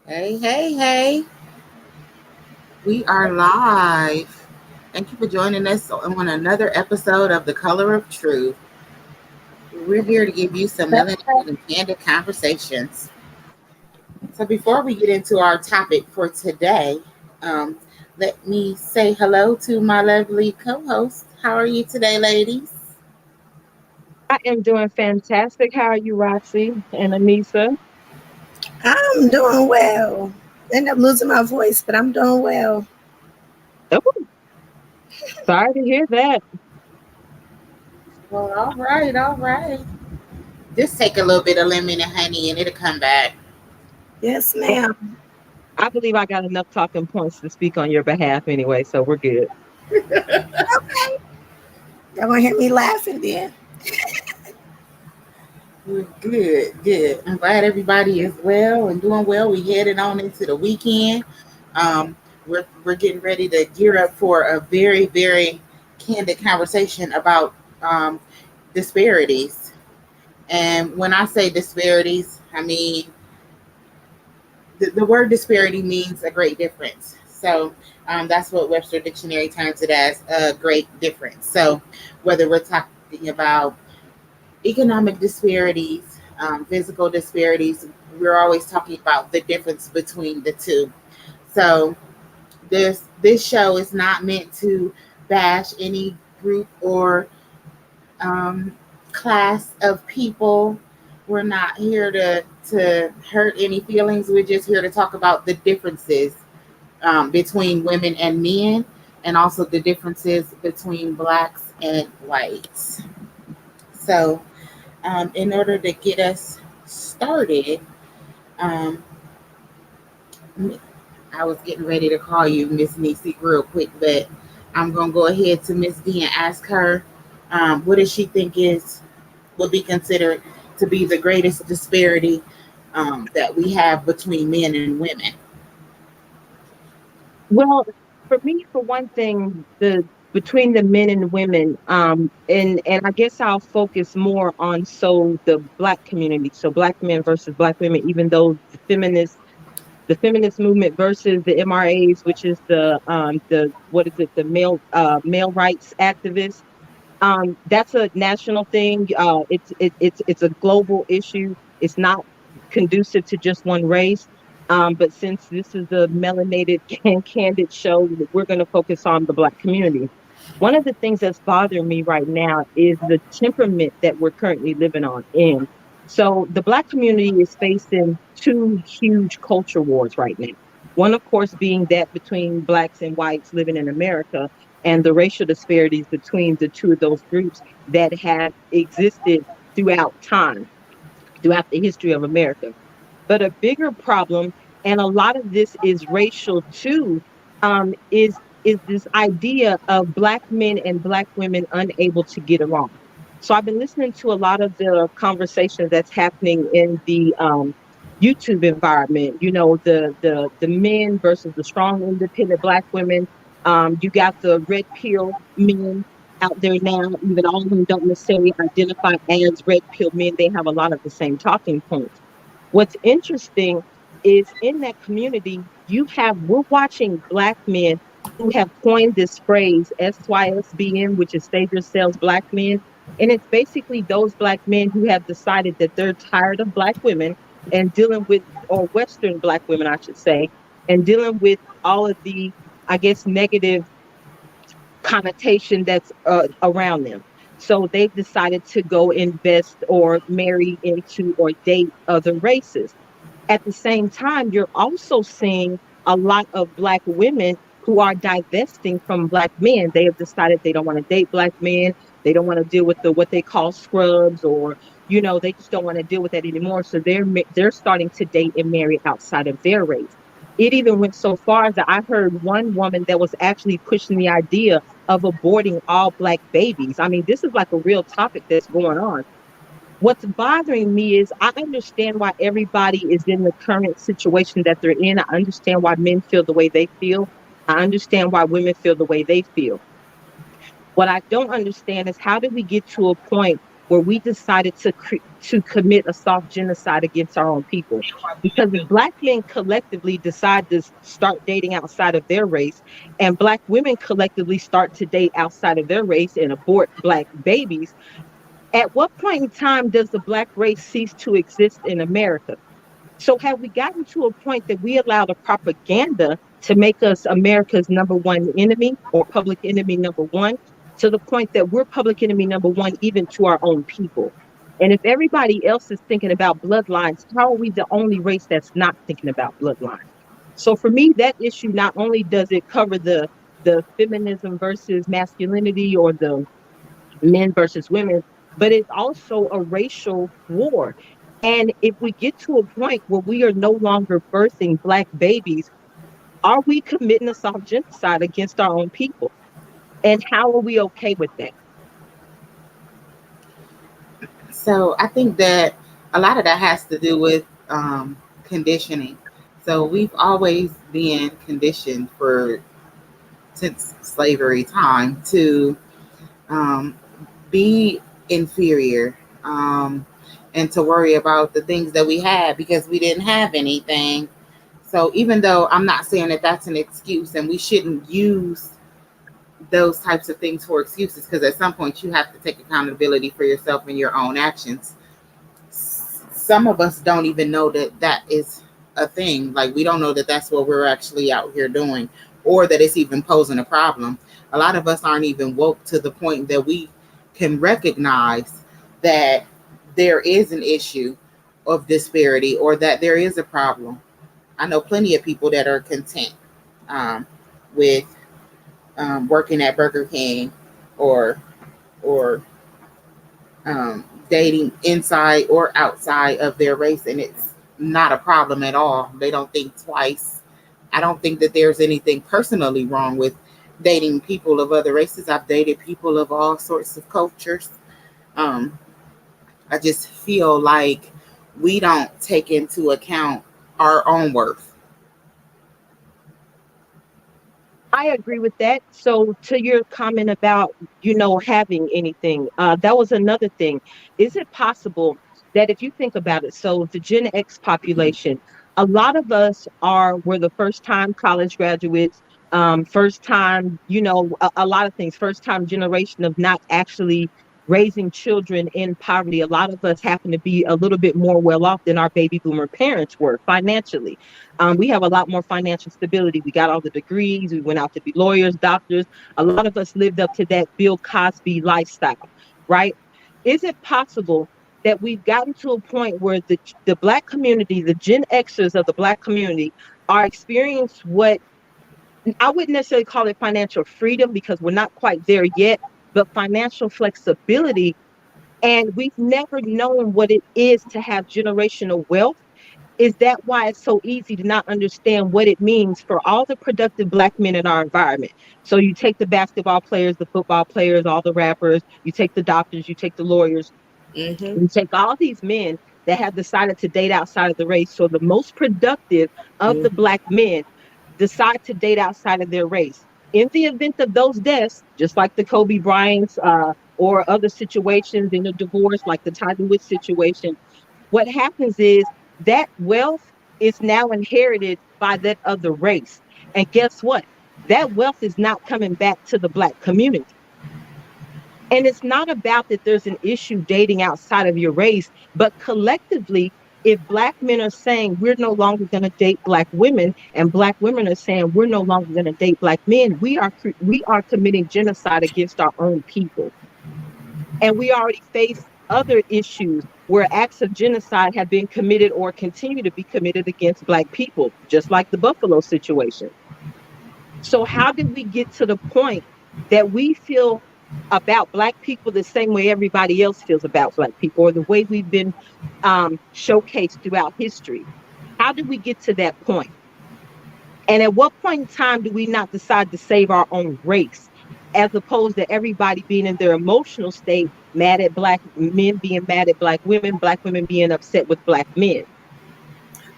Hey, hey, hey. We are live. Thank you for joining us on another episode of The Color of Truth. We're here to give you some melanated and candid conversations. So, before we get into our topic for today, um, let me say hello to my lovely co host. How are you today, ladies? I am doing fantastic. How are you, Roxy and Anissa? I'm doing well. End up losing my voice, but I'm doing well. Oh, sorry to hear that. Well, all right, all right. Just take a little bit of lemon and honey and it'll come back. Yes, Well, ma'am. I believe I got enough talking points to speak on your behalf anyway, so we're good. Okay. Y'all gonna hear me laughing then. Good, good. I'm glad everybody is well and doing well. We headed on into the weekend. Um, we're getting ready to gear up for a very, very candid conversation about disparities. And when I say disparities, I mean the word disparity means a great difference. So that's what Webster Dictionary terms it as, a great difference. So whether we're talking about economic disparities, physical disparities, we're always talking about the difference between the two. So this show is not meant to bash any group or um, class of people. We're not here to hurt any feelings. We're just here to talk about the differences between women and men, and also the differences between blacks and whites. So, in order to get us started, um, I was getting ready to call you Miss Nisi real quick, but I'm gonna go ahead to Miss D and ask her what does she think is would be considered to be the greatest disparity that we have between men and women. Well, for me, for one thing, the between the men and women, and I guess I'll focus more on the black community, so black men versus black women, even though the feminist movement versus the MRAs, which is the what is it, the male rights activists. That's a national thing. It's a global issue. It's not conducive to just one race. But since this is a melanated and candid show, we're going to focus on the Black community. One of the things that's bothering me right now is the temperament that we're currently living on in. So the Black community is facing two huge culture wars right now. One, of course, being that between Blacks and whites living in America, and the racial disparities between the two of those groups that have existed throughout time, throughout the history of America. But a bigger problem, and a lot of this is racial too, is this idea of black men and black women unable to get along. So I've been listening to a lot of the conversations that's happening in the YouTube environment. You know, the men versus the strong, independent black women. You got the red pill men out there now. Even all of them don't necessarily identify as red pill men. They have a lot of the same talking points. What's interesting is in that community, we're watching black men who have coined this phrase SYSBN, which is Save Yourselves Black Men. And it's basically those black men who have decided that they're tired of black women and dealing with, or Western black women, I should say, and dealing with all of the, I guess, negative connotation that's around them. So they've decided to go invest or marry into or date other races. At the same time, you're also seeing a lot of black women who are divesting from black men. They have decided they don't want to date black men. They don't want to deal with the what they call scrubs, or they just don't want to deal with that anymore. So they're starting to date and marry outside of their race. It even went so far that I heard one woman that was actually pushing the idea of aborting all black babies. I mean, this is like a real topic that's going on. What's bothering me is I understand why everybody is in the current situation that they're in. I understand why men feel the way they feel. I understand why women feel the way they feel. What I don't understand is how did we get to a point where we decided to commit a soft genocide against our own people. Because if black men collectively decide to start dating outside of their race, and black women collectively start to date outside of their race and abort black babies, at what point in time does the black race cease to exist in America? So have we gotten to a point that we allow the propaganda to make us America's number one enemy or public enemy number one, to the point that we're public enemy number one even to our own people? And if everybody else is thinking about bloodlines, how are we the only race that's not thinking about bloodlines? So for me, that issue not only does it cover the feminism versus masculinity, or the men versus women, but it's also a racial war. And if we get to a point where we are no longer birthing black babies, are we committing a soft genocide against our own people? And how are we okay with that? So I think that a lot of that has to do with conditioning. So we've always been conditioned for since slavery time to um, be inferior, and to worry about the things that we had because we didn't have anything. So even though I'm not saying that that's an excuse, and we shouldn't use those types of things for excuses, because at some point you have to take accountability for yourself and your own actions. Some of us don't even know that that is a thing. Like, we don't know that that's what we're actually out here doing, or that it's even posing a problem. A lot of us aren't even woke to the point that we can recognize that there is an issue of disparity, or that there is a problem. I know plenty of people that are content um, with working at Burger King, or or dating inside or outside of their race, and it's not a problem at all. They don't think twice. I don't think that there's anything personally wrong with dating people of other races. I've dated people of all sorts of cultures. Um, I just feel like we don't take into account our own worth. I agree with that. So to your comment about, having anything, that was another thing. Is it possible that if you think about it, so the Gen X population, a lot of us were the first time college graduates, first time, a lot of things, first time generation of not actually raising children in poverty. A lot of us happen to be a little bit more well off than our baby boomer parents were financially. We have a lot more financial stability. We got all the degrees. We went out to be lawyers, doctors. A lot of us lived up to that Bill Cosby lifestyle, right? Is it possible that we've gotten to a point where the Black community, the Gen Xers of the Black community, are experiencing what I wouldn't necessarily call it financial freedom, because we're not quite there yet, but financial flexibility. And we've never known what it is to have generational wealth? Is that why it's so easy to not understand what it means for all the productive black men in our environment? So you take the basketball players, the football players, all the rappers, you take the doctors, you take the lawyers, Mm-hmm. you take all these men that have decided to date outside of the race. So the most productive of the Mm-hmm. black men decide to date outside of their race. In the event of those deaths, just like the Kobe Bryant's, or other situations in a divorce, like the Tiger Woods situation, what happens is that wealth is now inherited by that other race. And guess what? That wealth is not coming back to the black community. And it's not about that there's an issue dating outside of your race, but collectively, if black men are saying we're no longer going to date black women, and black women are saying we're no longer going to date black men, we are committing genocide against our own people. And we already face other issues where acts of genocide have been committed or continue to be committed against Black people, just like the Buffalo situation. So, how did we get to the point that we feel about Black people the same way everybody else feels about Black people, or the way we've been showcased throughout history? How did we get to that point? And at what point in time do we not decide to save our own race, as opposed to everybody being in their emotional state, mad at black men being mad at black women being upset with black men?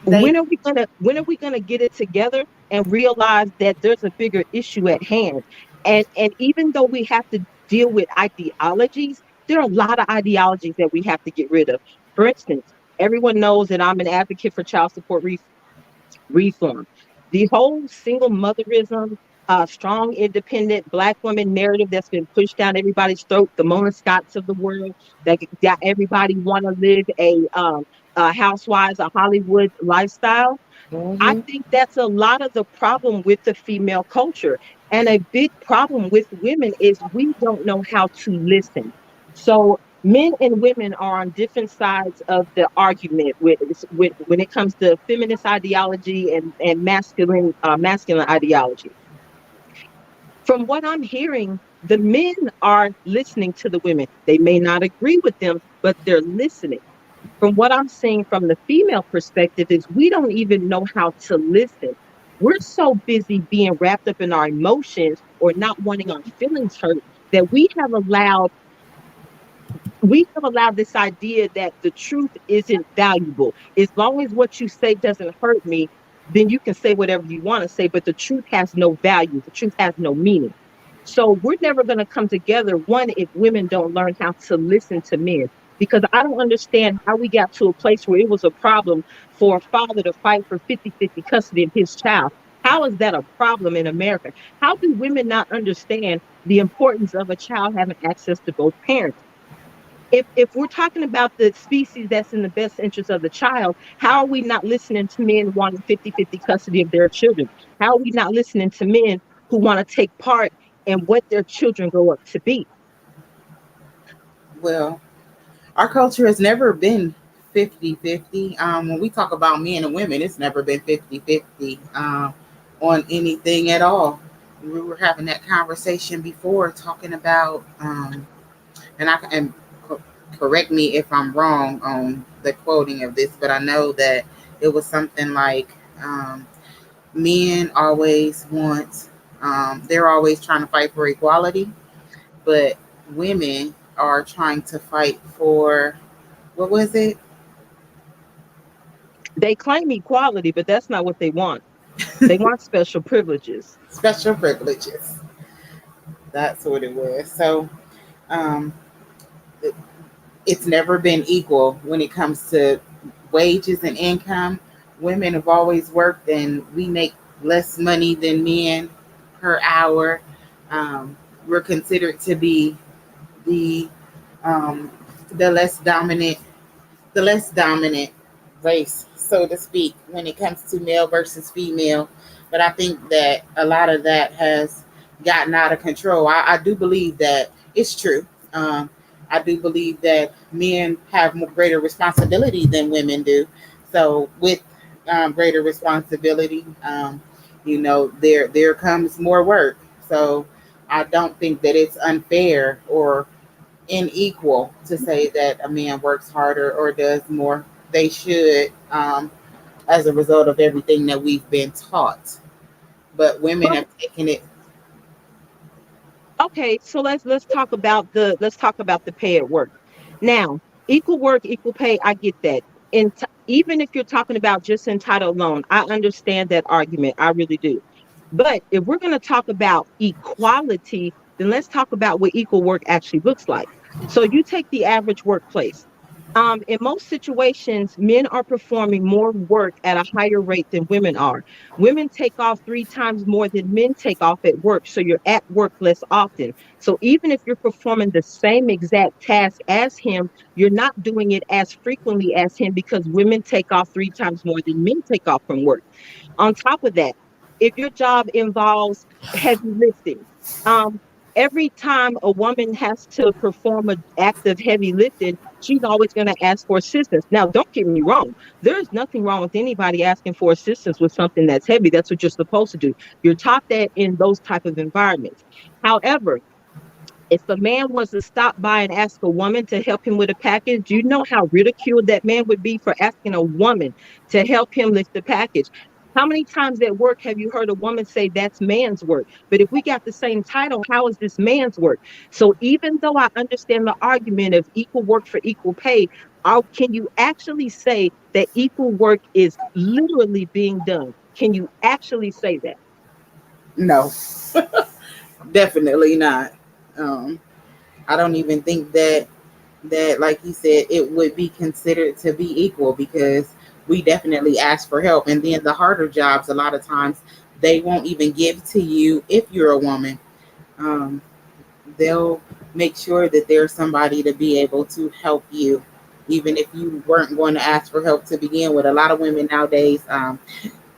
They When are we gonna get it together and realize that there's a bigger issue at hand? And even though we have to deal with ideologies, There are a lot of ideologies that we have to get rid of. For instance, everyone knows that I'm an advocate for child support reform. The whole single motherism, strong, independent Black woman narrative that's been pushed down everybody's throat, the Mona Scotts of the world, that everybody want to live a housewives, a Hollywood lifestyle. I Mm-hmm. think that's a lot of the problem with the female culture. And a big problem with women is we don't know how to listen. So men and women are on different sides of the argument when it comes to feminist ideology and masculine ideology. From what I'm hearing, the men are listening to the women. They may not agree with them, but they're listening. From what I'm seeing from the female perspective is we don't even know how to listen. We're so busy being wrapped up in our emotions or not wanting our feelings hurt that we have allowed this idea that the truth isn't valuable. As long as what you say doesn't hurt me, then you can say whatever you want to say, but the truth has no value. The truth has no meaning. So we're never going to come together, one, if women don't learn how to listen to men. Because I don't understand how we got to a place where it was a problem for a father to fight for 50-50 custody of his child. How is that a problem in America? How do women not understand the importance of a child having access to both parents? If we're talking about the species that's in the best interest of the child, how are we not listening to men wanting 50-50 custody of their children? How are we not listening to men who want to take part in what their children grow up to be? Well, our culture has never been 50-50. When we talk about men and women, it's never been 50-50 on anything at all. We were having that conversation before, talking about, and correct me if I'm wrong on the quoting of this, but I know that it was something like men always want, they're always trying to fight for equality, but women are trying to fight for, what was it? They claim equality, but that's not what they want. They want special privileges. Special privileges. That's what it was. So um, it's never been equal when it comes to wages and income. Women have always worked, and we make less money than men per hour. Um, we're considered to be the um, the less dominant the less dominant race, so to speak, when it comes to male versus female. But I think that a lot of that has gotten out of control. I do believe that it's true. Um, I do believe that men have more, greater responsibility than women do. So with greater responsibility, there comes more work. So I don't think that it's unfair or unequal to say that a man works harder or does more. They should, as a result of everything that we've been taught. But women But have taken it. okay, so let's talk about the pay at work. Now, equal work, equal pay, I get that. Even if you're talking about just entitled alone, I understand that argument. I really do. But if we're going to talk about equality, then let's talk about what equal work actually looks like. So you take the average workplace. In most situations, men are performing more work at a higher rate than women are. Women take off 3 times more than men take off at work. So you're at work less often. So even if you're performing the same exact task as him, you're not doing it as frequently as him because women take off 3 times more than men take off from work. On top of that, if your job involves heavy lifting, um, every time a woman has to perform an act of heavy lifting, she's always going to ask for assistance. Now, don't get me wrong. There's nothing wrong with anybody asking for assistance with something that's heavy. That's what you're supposed to do. You're taught that in those type of environments. However, if a man was to stop by and ask a woman to help him with a package, do you know how ridiculed that man would be for asking a woman to help him lift the package? How many times at work have you heard a woman say that's man's work? But if we got the same title, how is this man's work? So even though I understand the argument of equal work for equal pay, can you actually say that equal work is literally being done? Can you actually say that? No, definitely not. Um, I don't even think that. that, like you said, it would be considered to be equal because we definitely ask for help. And then the harder jobs, a lot of times, they won't even give to you if you're a woman. Um, they'll make sure that there's somebody to be able to help you, even if you weren't going to ask for help to begin with. A lot of women nowadays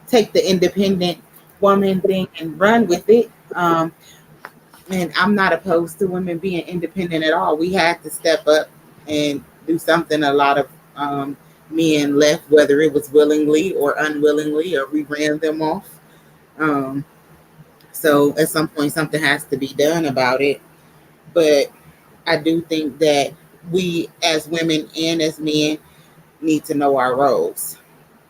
take the independent woman thing and run with it. And I'm not opposed to women being independent at all. We had to step up and do something. A lot of men left, whether it was willingly or unwillingly, or we ran them off. Um, so at some point, something has to be done about it. But I do think that we, as women and as men, need to know our roles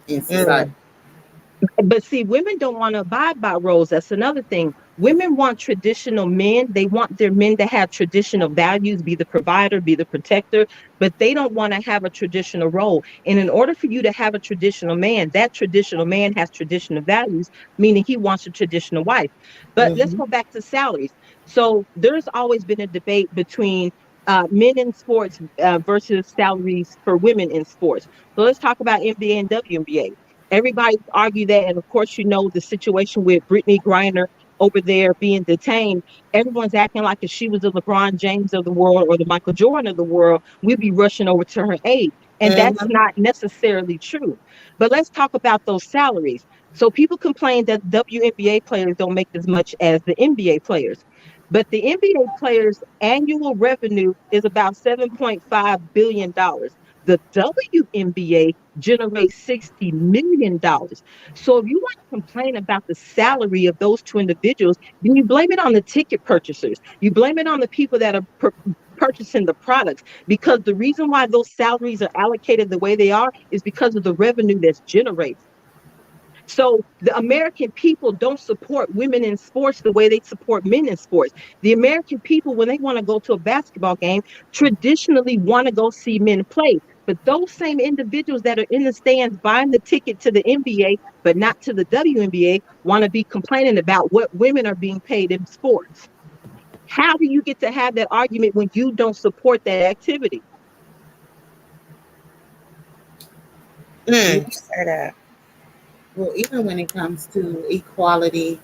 in society. Mm. But see, women don't want to abide by roles. That's another thing. Women want traditional men. They want their men to have traditional values, be the provider, be the protector, but they don't want to have a traditional role. And in order for you to have a traditional man, that traditional man has traditional values, meaning he wants a traditional wife. But let's Mm-hmm. go back to salaries. So there's always been a debate between men in sports versus salaries for women in sports. So let's talk about NBA and WNBA. Everybody argue that, and of course, you know the situation with Brittany Griner over there being detained. Everyone's acting like if she was the LeBron James of the world or the Michael Jordan of the world, we'd be rushing over to her aid, and that's Mm-hmm. not necessarily true. But let's talk about those salaries. So people complain that WNBA players don't make as much as the NBA players. But the NBA players' annual revenue is about $7.5 billion. The WNBA generates $60 million. So if you want to complain about the salary of those two individuals, then you blame it on the ticket purchasers. You blame it on the people that are purchasing the products, because the reason why those salaries are allocated the way they are is because of the revenue that's generated. So the American people don't support women in sports the way they support men in sports. The American people, when they want to go to a basketball game, traditionally want to go see men play. But those same individuals that are in the stands buying the ticket to the NBA, but not to the WNBA, want to be complaining about what women are being paid in sports. How do you get to have that argument when you don't support that activity? Mm, Yeah. say that. Well, even when it comes to equality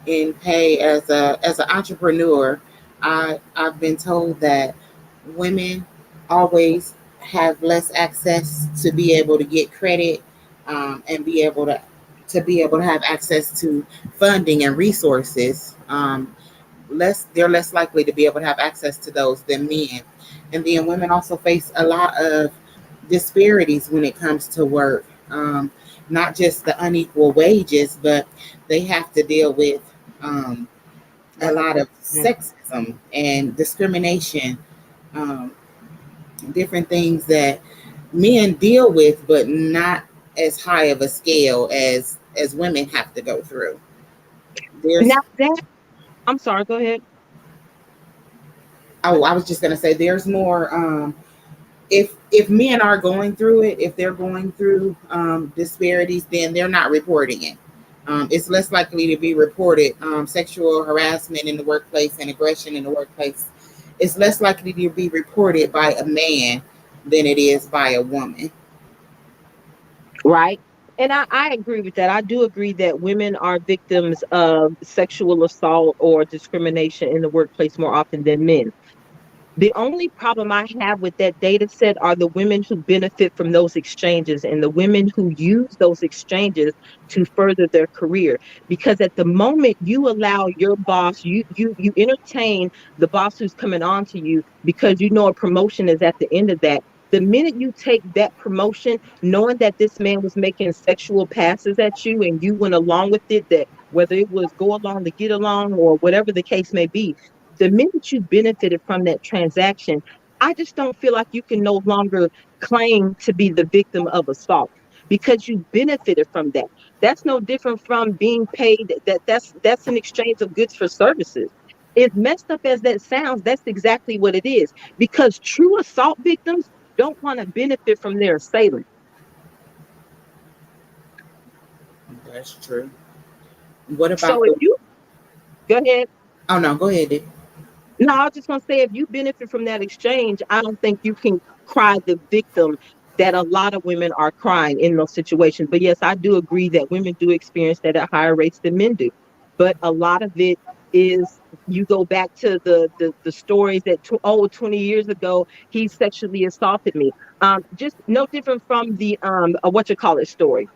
in pay as an entrepreneur, I've been told that women always have less access to be able to get credit and be able to have access to funding and resources. They're less likely to be able to have access to those than men. And then women also face a lot of disparities when it comes to work. Not just the unequal wages, but they have to deal with um, a lot of sexism and discrimination, um, different things that men deal with, but not as high of a scale as women have to go through. Now There's that I'm sorry, go ahead. Oh, I was just gonna say there's more. If men are going through it, if they're going through disparities, then they're not reporting it. It's less likely to be reported. Sexual harassment in the workplace and aggression in the workplace is less likely to be reported by a man than it is by a woman. Right. And I agree with that. I do agree that women are victims of sexual assault or discrimination in the workplace more often than men. The only problem I have with that data set are the women who benefit from those exchanges and the women who use those exchanges to further their career. Because at the moment you allow your boss, you entertain the boss who's coming on to you because you know a promotion is at the end of that. The minute you take that promotion, knowing that this man was making sexual passes at you and you went along with it, that whether it was go along to get along or whatever the case may be, the minute you benefited from that transaction, I just don't feel like you can no longer claim to be the victim of assault because you benefited from that. That's no different from being paid. That's an exchange of goods for services. As messed up as that sounds, that's exactly what it is. Because true assault victims don't want to benefit from their assailant. That's true. What So about if the? you go ahead. Oh no, go ahead. Dee. No, I was just gonna say if you benefit from that exchange, I don't think you can cry the victim that a lot of women are crying in those situations. But yes, I do agree that women do experience that at higher rates than men do. But a lot of it is you go back to the stories that 20 years ago he sexually assaulted me. Just no different from the what you call it story.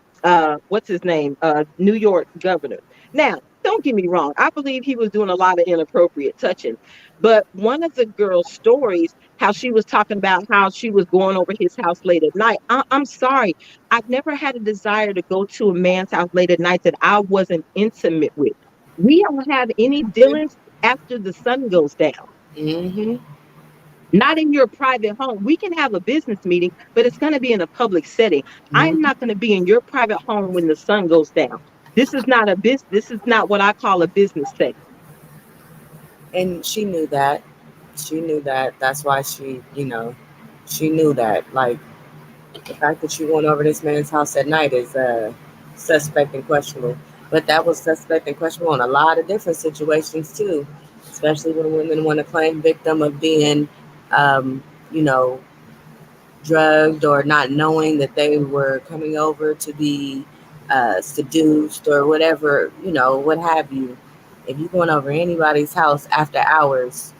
What's his name? New York governor. Now, don't get me wrong. I believe he was doing a lot of inappropriate touching. But one of the girl's stories, how she was talking about how she was going over his house late at night. I'm sorry. I've never had a desire to go to a man's house late at night that I wasn't intimate with. We don't have any dealings after the sun goes down. Mm-hmm. Not in your private home. We can have a business meeting, but it's going to be in a public setting. I'm Mm-hmm. not going to be in your private home when the sun goes down. This is not a business. This is not what I call a business setting. And she knew that. She knew that. That's why she knew that. Like the fact that you went over this man's house at night is suspect and questionable. But that was suspect and questionable in a lot of different situations too, especially when women want to claim victim of being, um, you know, drugged or not knowing that they were coming over to be seduced or whatever, what have you. If you're going over anybody's house after hours,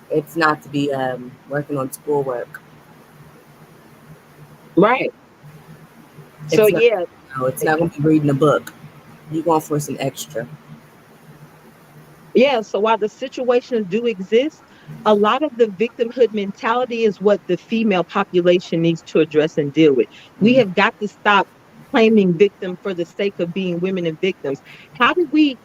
it's not to be working on schoolwork. Right. So It's not. yeah, No, it's not going to be reading a book. You're going for some extra. yeah, so while the situations do exist, a lot of the victimhood mentality is what the female population needs to address and deal with. We have got to stop claiming victim for the sake of being women and victims. How did we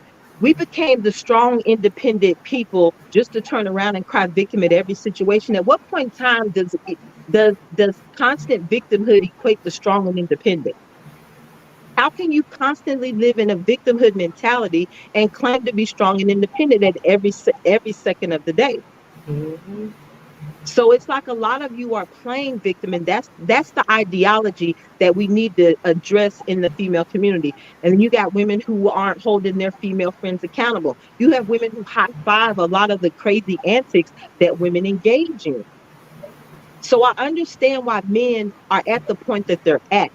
became the strong, independent people just to turn around and cry victim at every situation? At what point in time does constant victimhood equate to strong and independent? How can you constantly live in a victimhood mentality and claim to be strong and independent at every second of the day? Hmm. So it's like a lot of you are playing victim, and that's the ideology that we need to address in the female community. And then you got women who aren't holding their female friends accountable. You have women who high five a lot of the crazy antics that women engage in. So I understand why men are at the point that they're at.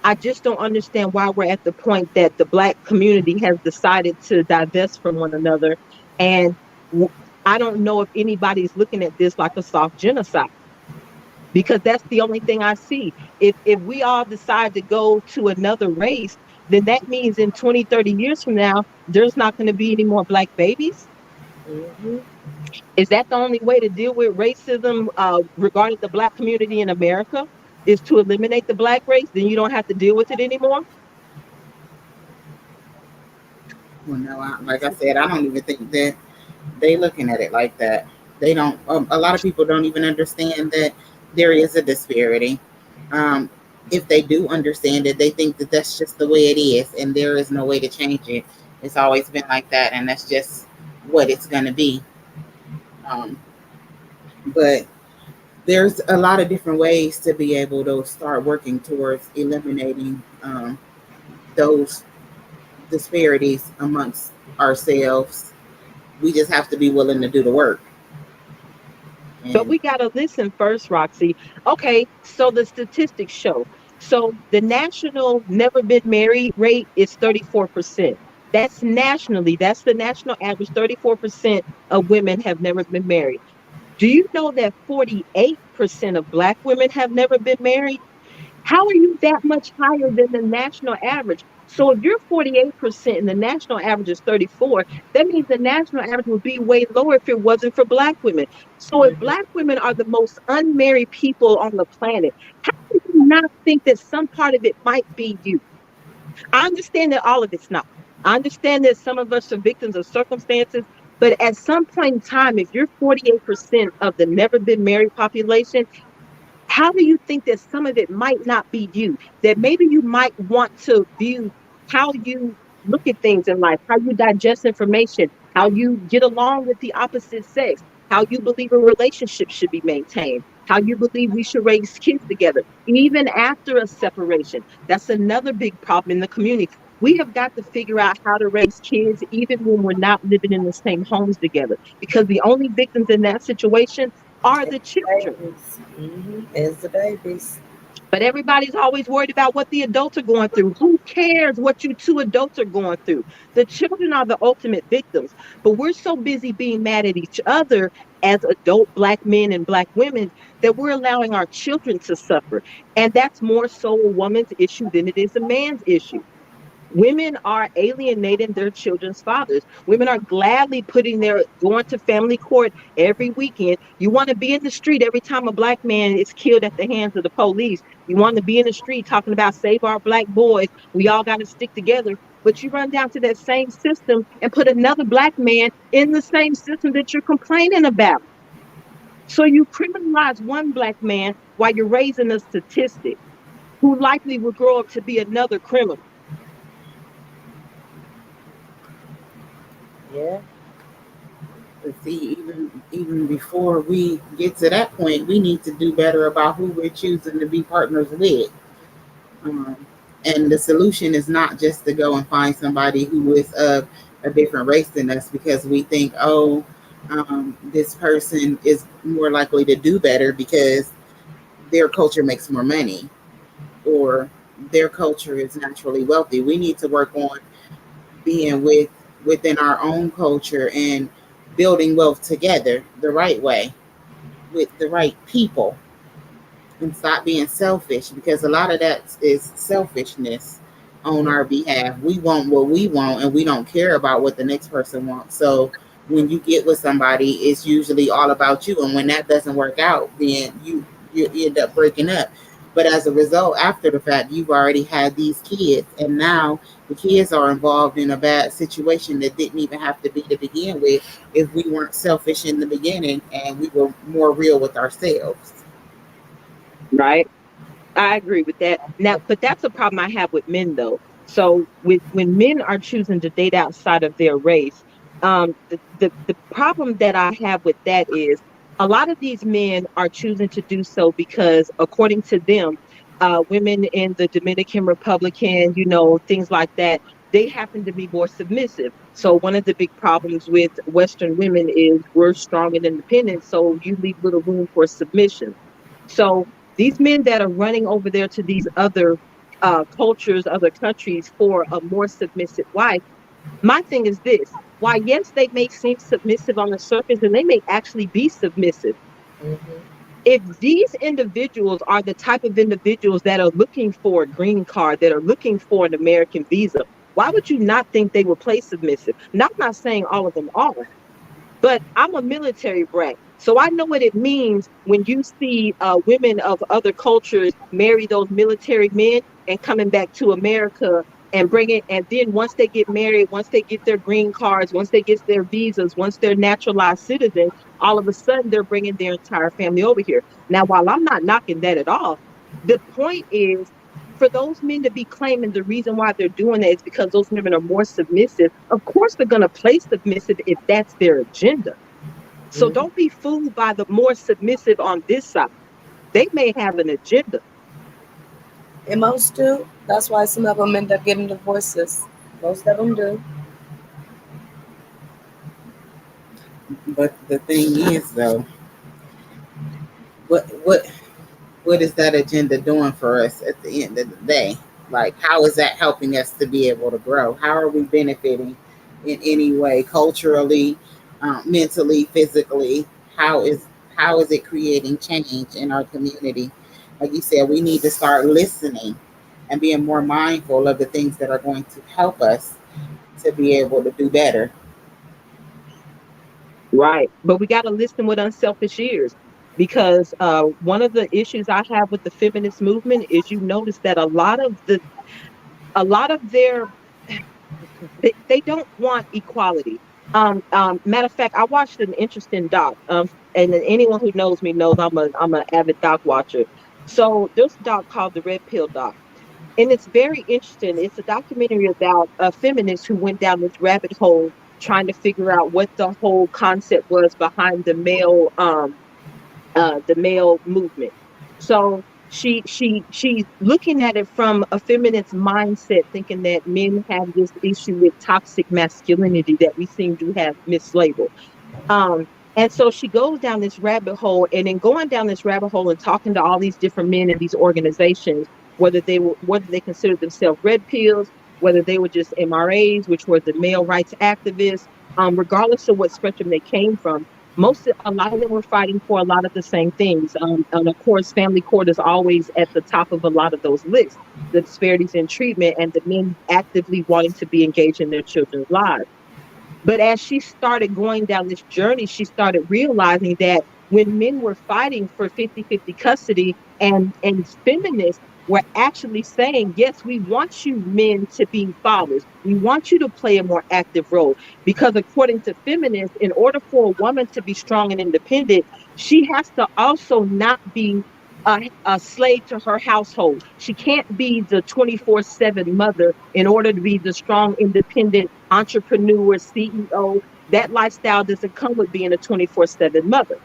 I just don't understand why we're at the point that the Black community has decided to divest from one another. And w- I don't know if anybody's looking at this like a soft genocide, because that's the only thing I see. If we all decide to go to another race, then that means in 20, 30 years from now, there's not going to be any more Black babies. Hmm. Is that the only way to deal with racism regarding the Black community in America? Is to eliminate the Black race? Then you don't have to deal with it anymore. Well, no, like I said, I don't even think that they looking at it like that. They don't. A lot of people don't even understand that there is a disparity. Um, if they do understand it, they think that that's just the way it is, and there is no way to change it. It's always been like that, and that's just what it's going to be. Um, but there's a lot of different ways to be able to start working towards eliminating those disparities amongst ourselves. We just have to be willing to do the work. But And we got to listen first, Roxy. Okay, so the statistics show. So the national never been married rate is 34%. That's nationally, that's the national average. 34% of women have never been married. Do you know that 48% of Black women have never been married? How are you that much higher than the national average? So if you're 48% and the national average is 34, that means the national average would be way lower if it wasn't for Black women. So if Black women are the most unmarried people on the planet, how do you not think that some part of it might be you? I understand that all of it's not. I understand that some of us are victims of circumstances, but at some point in time, if you're 48% of the never been married population, how do you think that some of it might not be you? That maybe you might want to view how you look at things in life, how you digest information, how you get along with the opposite sex, how you believe a relationship should be maintained, how you believe we should raise kids together, even after a separation. That's another big problem in the community. We have got to figure out how to raise kids even when we're not living in the same homes together, because the only victims in that situation are It's the the children. babies. It's the babies. But everybody's always worried about what the adults are going through. Who cares what you two adults are going through? The children are the ultimate victims. But we're so busy being mad at each other as adult black men and black women that we're allowing our children to suffer. And that's more so a woman's issue than it is a man's issue. Women are alienating their children's fathers. Women are gladly putting their going to family court every weekend. You want to be in the street every time a black man is killed at the hands of the police. You want to be in the street talking about save our black boys. We all got to stick together. But you run down to that same system and put another black man in the same system that you're complaining about. So you criminalize one black man while you're raising a statistic who likely will grow up to be another criminal. Yeah. But see, even before we get to that point, we need to do better about who we're choosing to be partners with. Um, and the solution is not just to go and find somebody who is of a different race than us because we think, oh, this person is more likely to do better because their culture makes more money or their culture is naturally wealthy. We need to work on being within our own culture and building wealth together the right way with the right people and stop being selfish because a lot of that is selfishness on our behalf. We want what we want and we don't care about what the next person wants. So when you get with somebody, it's usually all about you. And when that doesn't work out, then you end up breaking up. But as a result, after the fact, you've already had these kids, and now the kids are involved in a bad situation that didn't even have to be to begin with if we weren't selfish in the beginning and we were more real with ourselves. Right? I agree with that. Now, but that's a problem I have with men though. So with when men are choosing to date outside of their race, the problem that I have with that is a lot of these men are choosing to do so because according to them, women in the Dominican Republic, things like that, they happen to be more submissive. So one of the big problems with Western women is we're strong and independent, so you leave little room for submission. So these men that are running over there to these other cultures, other countries for a more submissive wife, my thing is this: while yes, they may seem submissive on the surface, and they may actually be submissive. Hmm. If these individuals are the type of individuals that are looking for a green card, that are looking for an American visa, why would you not think they will play submissive? Now, I'm not saying all of them are, but I'm a military brat. So I know what it means when you see women of other cultures marry those military men and coming back to America and bring it. And then once they get married, once they get their green cards, once they get their visas, once they're naturalized citizens, all of a sudden they're bringing their entire family over here. Now, while I'm not knocking that at all, the point is for those men to be claiming the reason why they're doing that is because those women are more submissive. Of course, they're going to play submissive if that's their agenda. So Hmm. don't be fooled by the more submissive on this side. They may have an agenda. And most do. That's why some of them end up getting divorces. Most of them do. But the thing is, though, what what what is that agenda doing for us at the end of the day? Like, how is that helping us to be able to grow? How are we benefiting in any way, culturally, mentally, physically? How is how is it creating change in our community? Like you said, we need to start listening and being more mindful of the things that are going to help us to be able to do better. Right. But we got to listen with unselfish ears because one of the issues I have with the feminist movement is you notice that a lot of their they don't want equality. Matter of fact, I watched an interesting doc. And anyone who knows me knows I'm an avid doc watcher. So there's a doc called the Red Pill doc, and it's very interesting. It's a documentary about a feminist who went down this rabbit hole trying to figure out what the whole concept was behind the male movement. So she's looking at it from a feminist mindset, thinking that men have this issue with toxic masculinity that we seem to have mislabeled. Um, and so she goes down this rabbit hole, and in going down this rabbit hole and talking to all these different men in these organizations, whether they considered themselves red pills, whether they were just MRAs, which were the male rights activists, regardless of what spectrum they came from, a lot of them were fighting for a lot of the same things. And of course, family court is always at the top of a lot of those lists. The disparities in treatment and the men actively wanting to be engaged in their children's lives. But as she started going down this journey, she started realizing that when men were fighting for 50-50 custody, and feminists were actually saying, yes, we want you men to be fathers. We want you to play a more active role. Because according to feminists, in order for a woman to be strong and independent, she has to also not be a slave to her household. She can't be the 24/7 mother in order to be the strong, independent entrepreneur, CEO. That lifestyle doesn't come with being a 24/7 mother.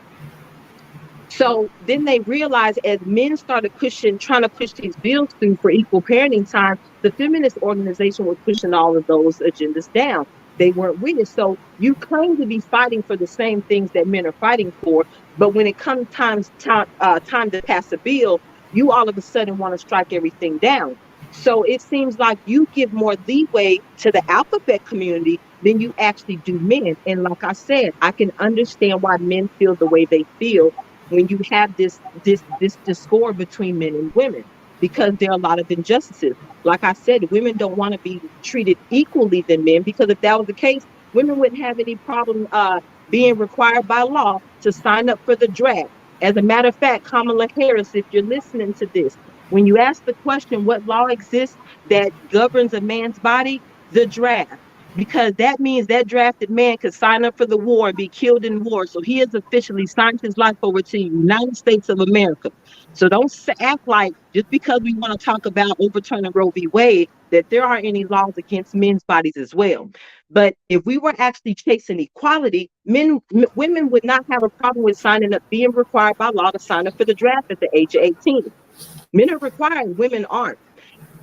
So then they realized, as men started trying to push these bills through for equal parenting time, the feminist organization was pushing all of those agendas down. They weren't with it. So you claim to be fighting for the same things that men are fighting for, but when it comes time to pass a bill, you all of a sudden want to strike everything down. So it seems like you give more leeway to the alphabet community than you actually do men. And like I said, I can understand why men feel the way they feel when you have this discord between men and women, because there are a lot of injustices. Like I said, women don't want to be treated equally than men, because if that was the case, women wouldn't have any problem being required by law to sign up for the draft. As a matter of fact, Kamala Harris, if you're listening to this, when you ask the question, what law exists that governs a man's body? The draft, because that means that drafted man could sign up for the war and be killed in war. So he has officially signed his life over to the United States of America. So don't act like just because we want to talk about overturning Roe v. Wade that there aren't any laws against men's bodies as well. But if we were actually chasing equality, women would not have a problem with signing up, being required by law to sign up for the draft at the age of 18. Men are required, women aren't.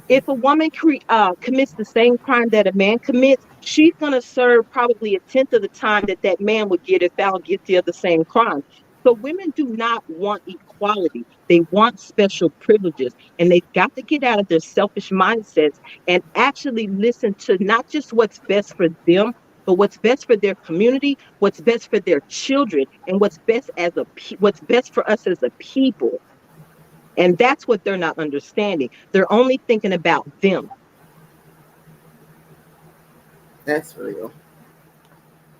If a woman commits the same crime that a man commits, she's going to serve probably a tenth of the time that that man would get if found guilty of the same crime. So women do not want equality. They want special privileges, and they've got to get out of their selfish mindsets and actually listen to not just what's best for them, but what's best for their community, what's best for their children, and what's best for us as a people. And that's what they're not understanding. They're only thinking about them. That's real.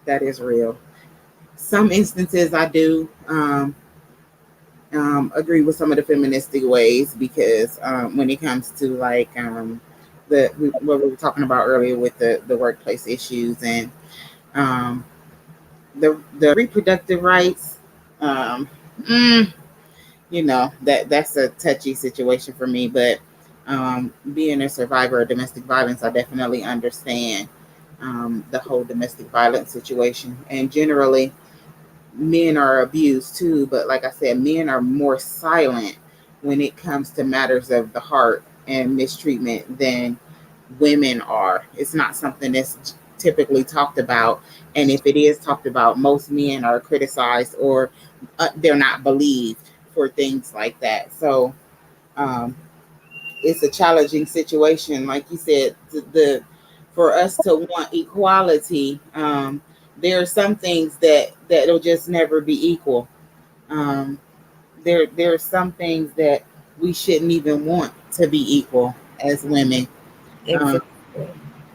That is real. Some instances I do agree with some of the feministic ways, because when it comes to like what we were talking about earlier with the workplace issues, and um, the reproductive rights, um, mm, that's a touchy situation for me. But being a survivor of domestic violence, I definitely understand the whole domestic violence situation. And generally, men are abused too, but like I said, men are more silent when it comes to matters of the heart and mistreatment than women are. It's not something that's typically talked about, and if it is talked about, most men are criticized, or they're not believed for things like that. So um, it's a challenging situation, like you said. The For us to want equality, there are some things that'll just never be equal. Um, there are some things that we shouldn't even want to be equal as women. Um, Exactly.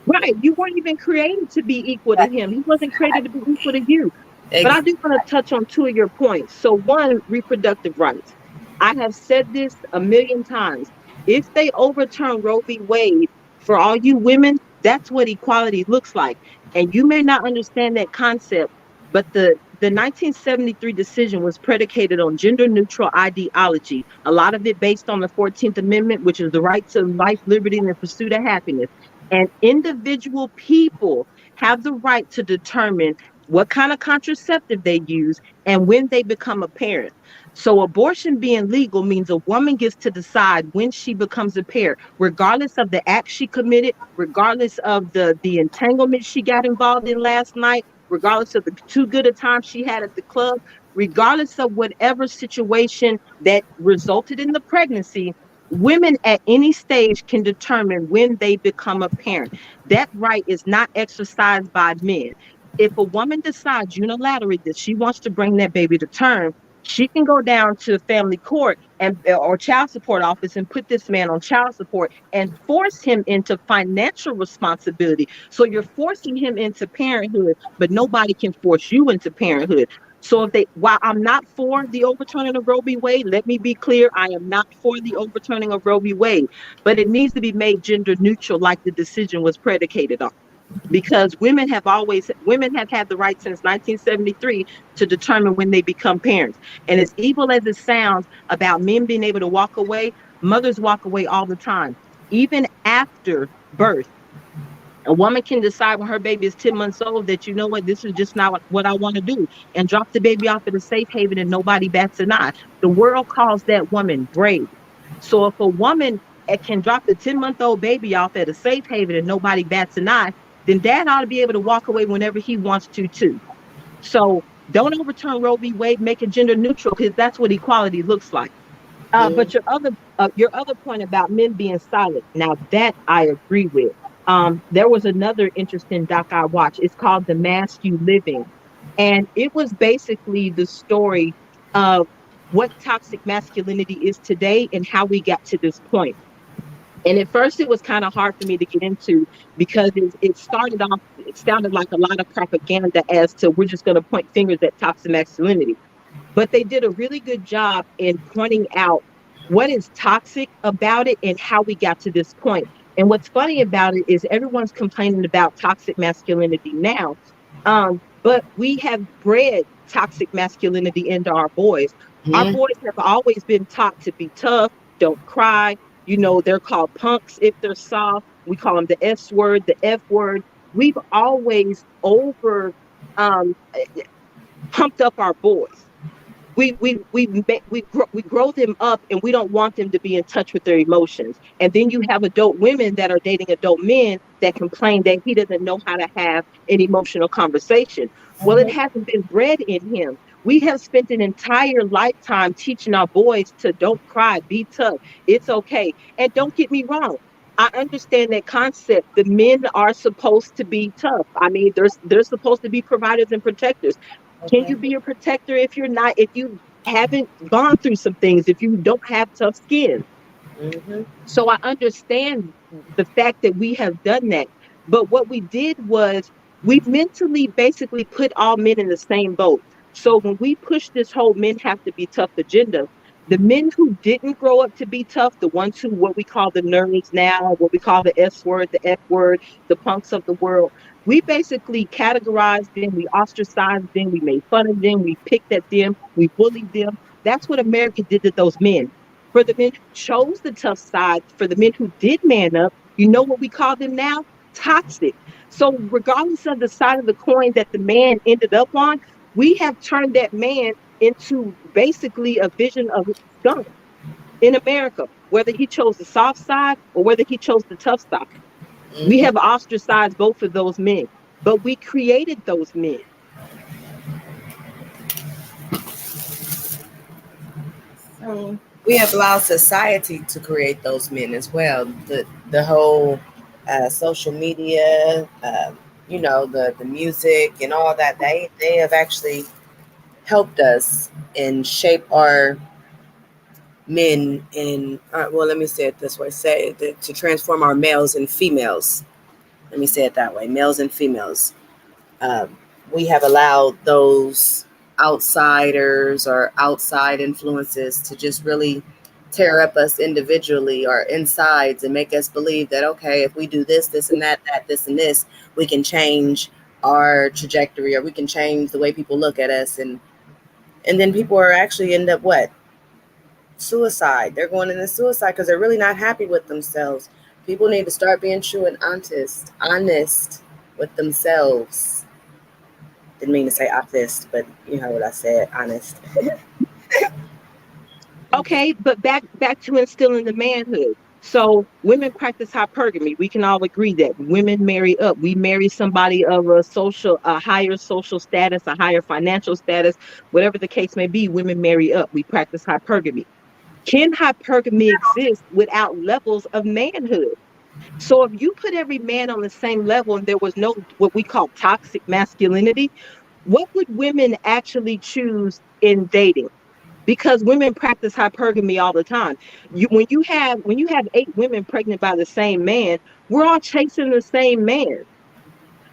Right. You weren't even created to be equal to him. He wasn't created to be equal to you. But I Exactly. do want to touch on two of your points. So, one, reproductive rights. I have said this a million times. If they overturn Roe v. Wade, for all you women, that's what equality looks like. And you may not understand that concept, but the 1973 decision was predicated on gender neutral ideology, a lot of it based on the 14th Amendment, which is the right to life, liberty, and the pursuit of happiness. And individual people have the right to determine what kind of contraceptive they use, and when they become a parent. So abortion being legal means a woman gets to decide when she becomes a parent, regardless of the act she committed, regardless of the entanglement she got involved in last night, regardless of the too good a time she had at the club, regardless of whatever situation that resulted in the pregnancy. Women at any stage can determine when they become a parent. That right is not exercised by men. If a woman decides unilaterally that she wants to bring that baby to term, she can go down to family court and or child support office and put this man on child support and force him into financial responsibility. So you're forcing him into parenthood, but nobody can force you into parenthood. So if they, while I'm not for the overturning of Roe v. Wade, let me be clear, I am not for the overturning of Roe v. Wade, but it needs to be made gender neutral, like the decision was predicated on, because women have had the right since 1973 to determine when they become parents. And as evil as it sounds about men being able to walk away, mothers walk away all the time, even after birth. A woman can decide when her baby is 10 months old that, you know what, this is just not what I want to do, and drop the baby off at a safe haven and nobody bats an eye. The world calls that woman brave. So if a woman can drop the 10-month-old baby off at a safe haven and nobody bats an eye, then dad ought to be able to walk away whenever he wants to too. So don't overturn Roe v. Wade, make it gender neutral, because that's what equality looks like. But your other point about men being silent, now that I agree with. There was another interesting doc I watched. It's called The Mask You Live In, and it was basically the story of what toxic masculinity is today and how we got to this point. And at first, it was kind of hard for me to get into because it started off, it sounded like a lot of propaganda as to we're just going to point fingers at toxic masculinity, but they did a really good job in pointing out what is toxic about it and how we got to this point. And what's funny about it is everyone's complaining about toxic masculinity now, but we have bred toxic masculinity into our boys. Our Mm-hmm. boys have always been taught to be tough, don't cry. You know, they're called punks if they're soft. We call them the S word, the F word. We've always over um, pumped up our boys. We grow them up, and we don't want them to be in touch with their emotions. And then you have adult women that are dating adult men that complain that he doesn't know how to have an emotional conversation. Well, it hasn't been bred in him. We have spent an entire lifetime teaching our boys to don't cry, be tough, it's okay. And don't get me wrong, I understand that concept. The men are supposed to be tough. I mean, they're supposed to be providers and protectors. Can Okay. you be a protector if you're not, if you haven't gone through some things, if you don't have tough skin? Mm-hmm. So I understand the fact that we have done that. But what we did was we mentally basically put all men in the same boat. So when we push this whole men have to be tough agenda, the men who didn't grow up to be tough, the ones who what we call the nerds now, what we call the S word, the F word, the punks of the world, we basically categorized them, we ostracized them, we made fun of them, we picked at them, we bullied them. That's what America did to those men. For the men who chose the tough side, for the men who did man up, you know what we call them now? Toxic. So, regardless of the side of the coin that the man ended up on, we have turned that man into basically a vision of scum in America, whether he chose the soft side or whether he chose the tough side. We Mm-hmm. have ostracized both of those men, but we created those men. So We have allowed society to create those men as well. The whole social media, the music and all that. They have actually helped us and shape our men in. Well, let me say it this way: say to transform our males and females. Let me say it that way: males and females. um, we have allowed those outsiders or outside influences to just really tear up us individually or insides and make us believe that, okay, if we do this, this and that, this and this, we can change our trajectory or we can change the way people look at us. And then people are actually end up what? Suicide. They're going into suicide because they're really not happy with themselves. People need to start being true and honest with themselves. Didn't mean to say optimist, but you heard what I said. Honest. Okay, but back to instilling the manhood. So women practice hypergamy. We can all agree that women marry up. We marry somebody of a higher social status, a higher financial status, whatever the case may be. Women marry up. We practice hypergamy. Can hypergamy exist without levels of manhood? So if you put every man on the same level and there was no what we call toxic masculinity, what would women actually choose in dating? Because women practice hypergamy all the time. When you have 8 women pregnant by the same man, we're all chasing the same man.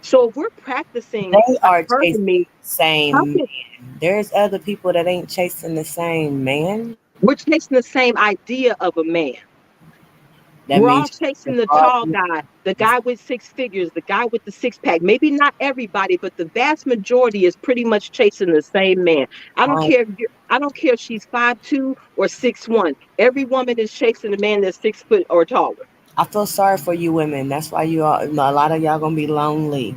So if we're practicing They are chasing hypergamy, the how same can man. There's other people that ain't chasing the same man. we're chasing the same idea of a man. That We're all means chasing the tall guy, the guy with 6 figures, the guy with the 6 pack. Maybe not everybody, but the vast majority is pretty much chasing the same man. I, I don't care if she's 5'2" or 6'1". Every woman is chasing a man that's 6 foot or taller. I feel sorry for you women. That's why you all, a lot of y'all gonna be lonely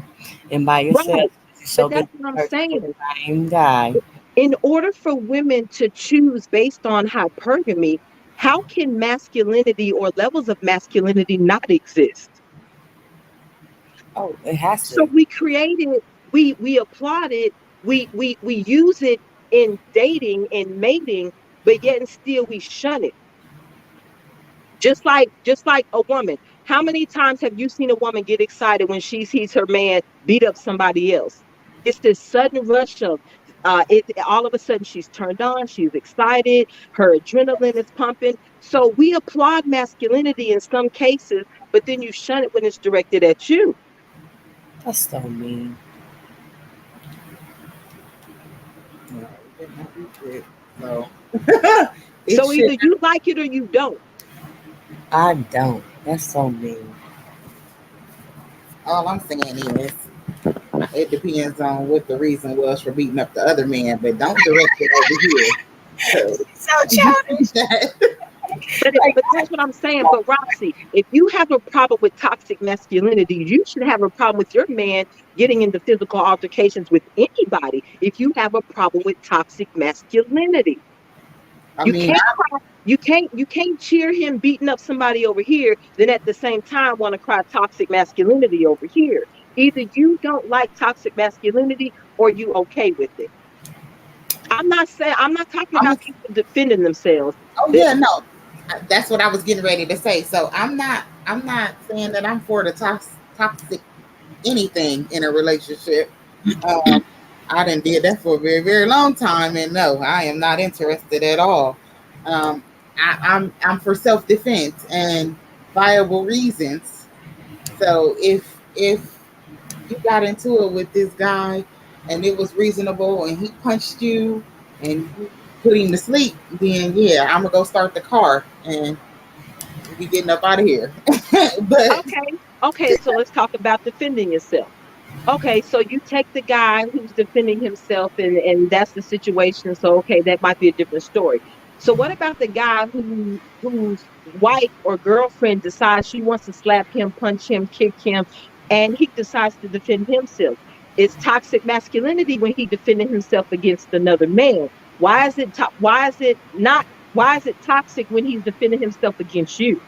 and by yourself. Right. You're But so that's busy what I'm searching for the saying. same guy. In order for women to choose based on hypergamy, how can masculinity or levels of masculinity not exist? Oh, it has So to. we create it, we applaud it, we use it in dating and mating, but yet and still we shun it. Just like a woman. How many times have you seen a woman get excited when she sees her man beat up somebody else? It's this sudden rush of all of a sudden she's turned on, she's excited, her adrenaline is pumping. So we applaud masculinity in some cases, but then you shun it when it's directed at you. That's so mean. No, it did not be good. So it So should. either you like it or you don't. I don't. That's so mean. All I'm saying is, it depends on what the reason was for beating up the other man, but don't direct it over here. 'Cause So childish. that, But that's what I'm saying. But Roxy, if you have a problem with toxic masculinity, you should have a problem with your man getting into physical altercations with anybody. If you have a problem with toxic masculinity, I you mean, can't cry, you can't cheer him beating up somebody over here, then at the same time want to cry toxic masculinity over here. Either you don't like toxic masculinity or you okay with it. I'm not talking I'm about people defending themselves. oh The- yeah, no, that's what I was getting ready to say. So I'm not saying that I'm for the toxic anything in a relationship. Um, I done did that for a very very long time, and no, I am not interested at all. Um, I'm for self defense and viable reasons. So if you got into it with this guy and it was reasonable and he punched you and you put him to sleep, then yeah, I'm gonna go start the car and we getting up out of here. But okay, okay, so let's talk about defending yourself. Okay, so you take the guy who's defending himself and that's the situation. So okay, that might be a different story. So what about the guy whose wife or girlfriend decides she wants to slap him, punch him, kick him, and he decides to defend himself? It's toxic masculinity when he defended himself against another man. Why is it not why is it toxic when he's defending himself against you?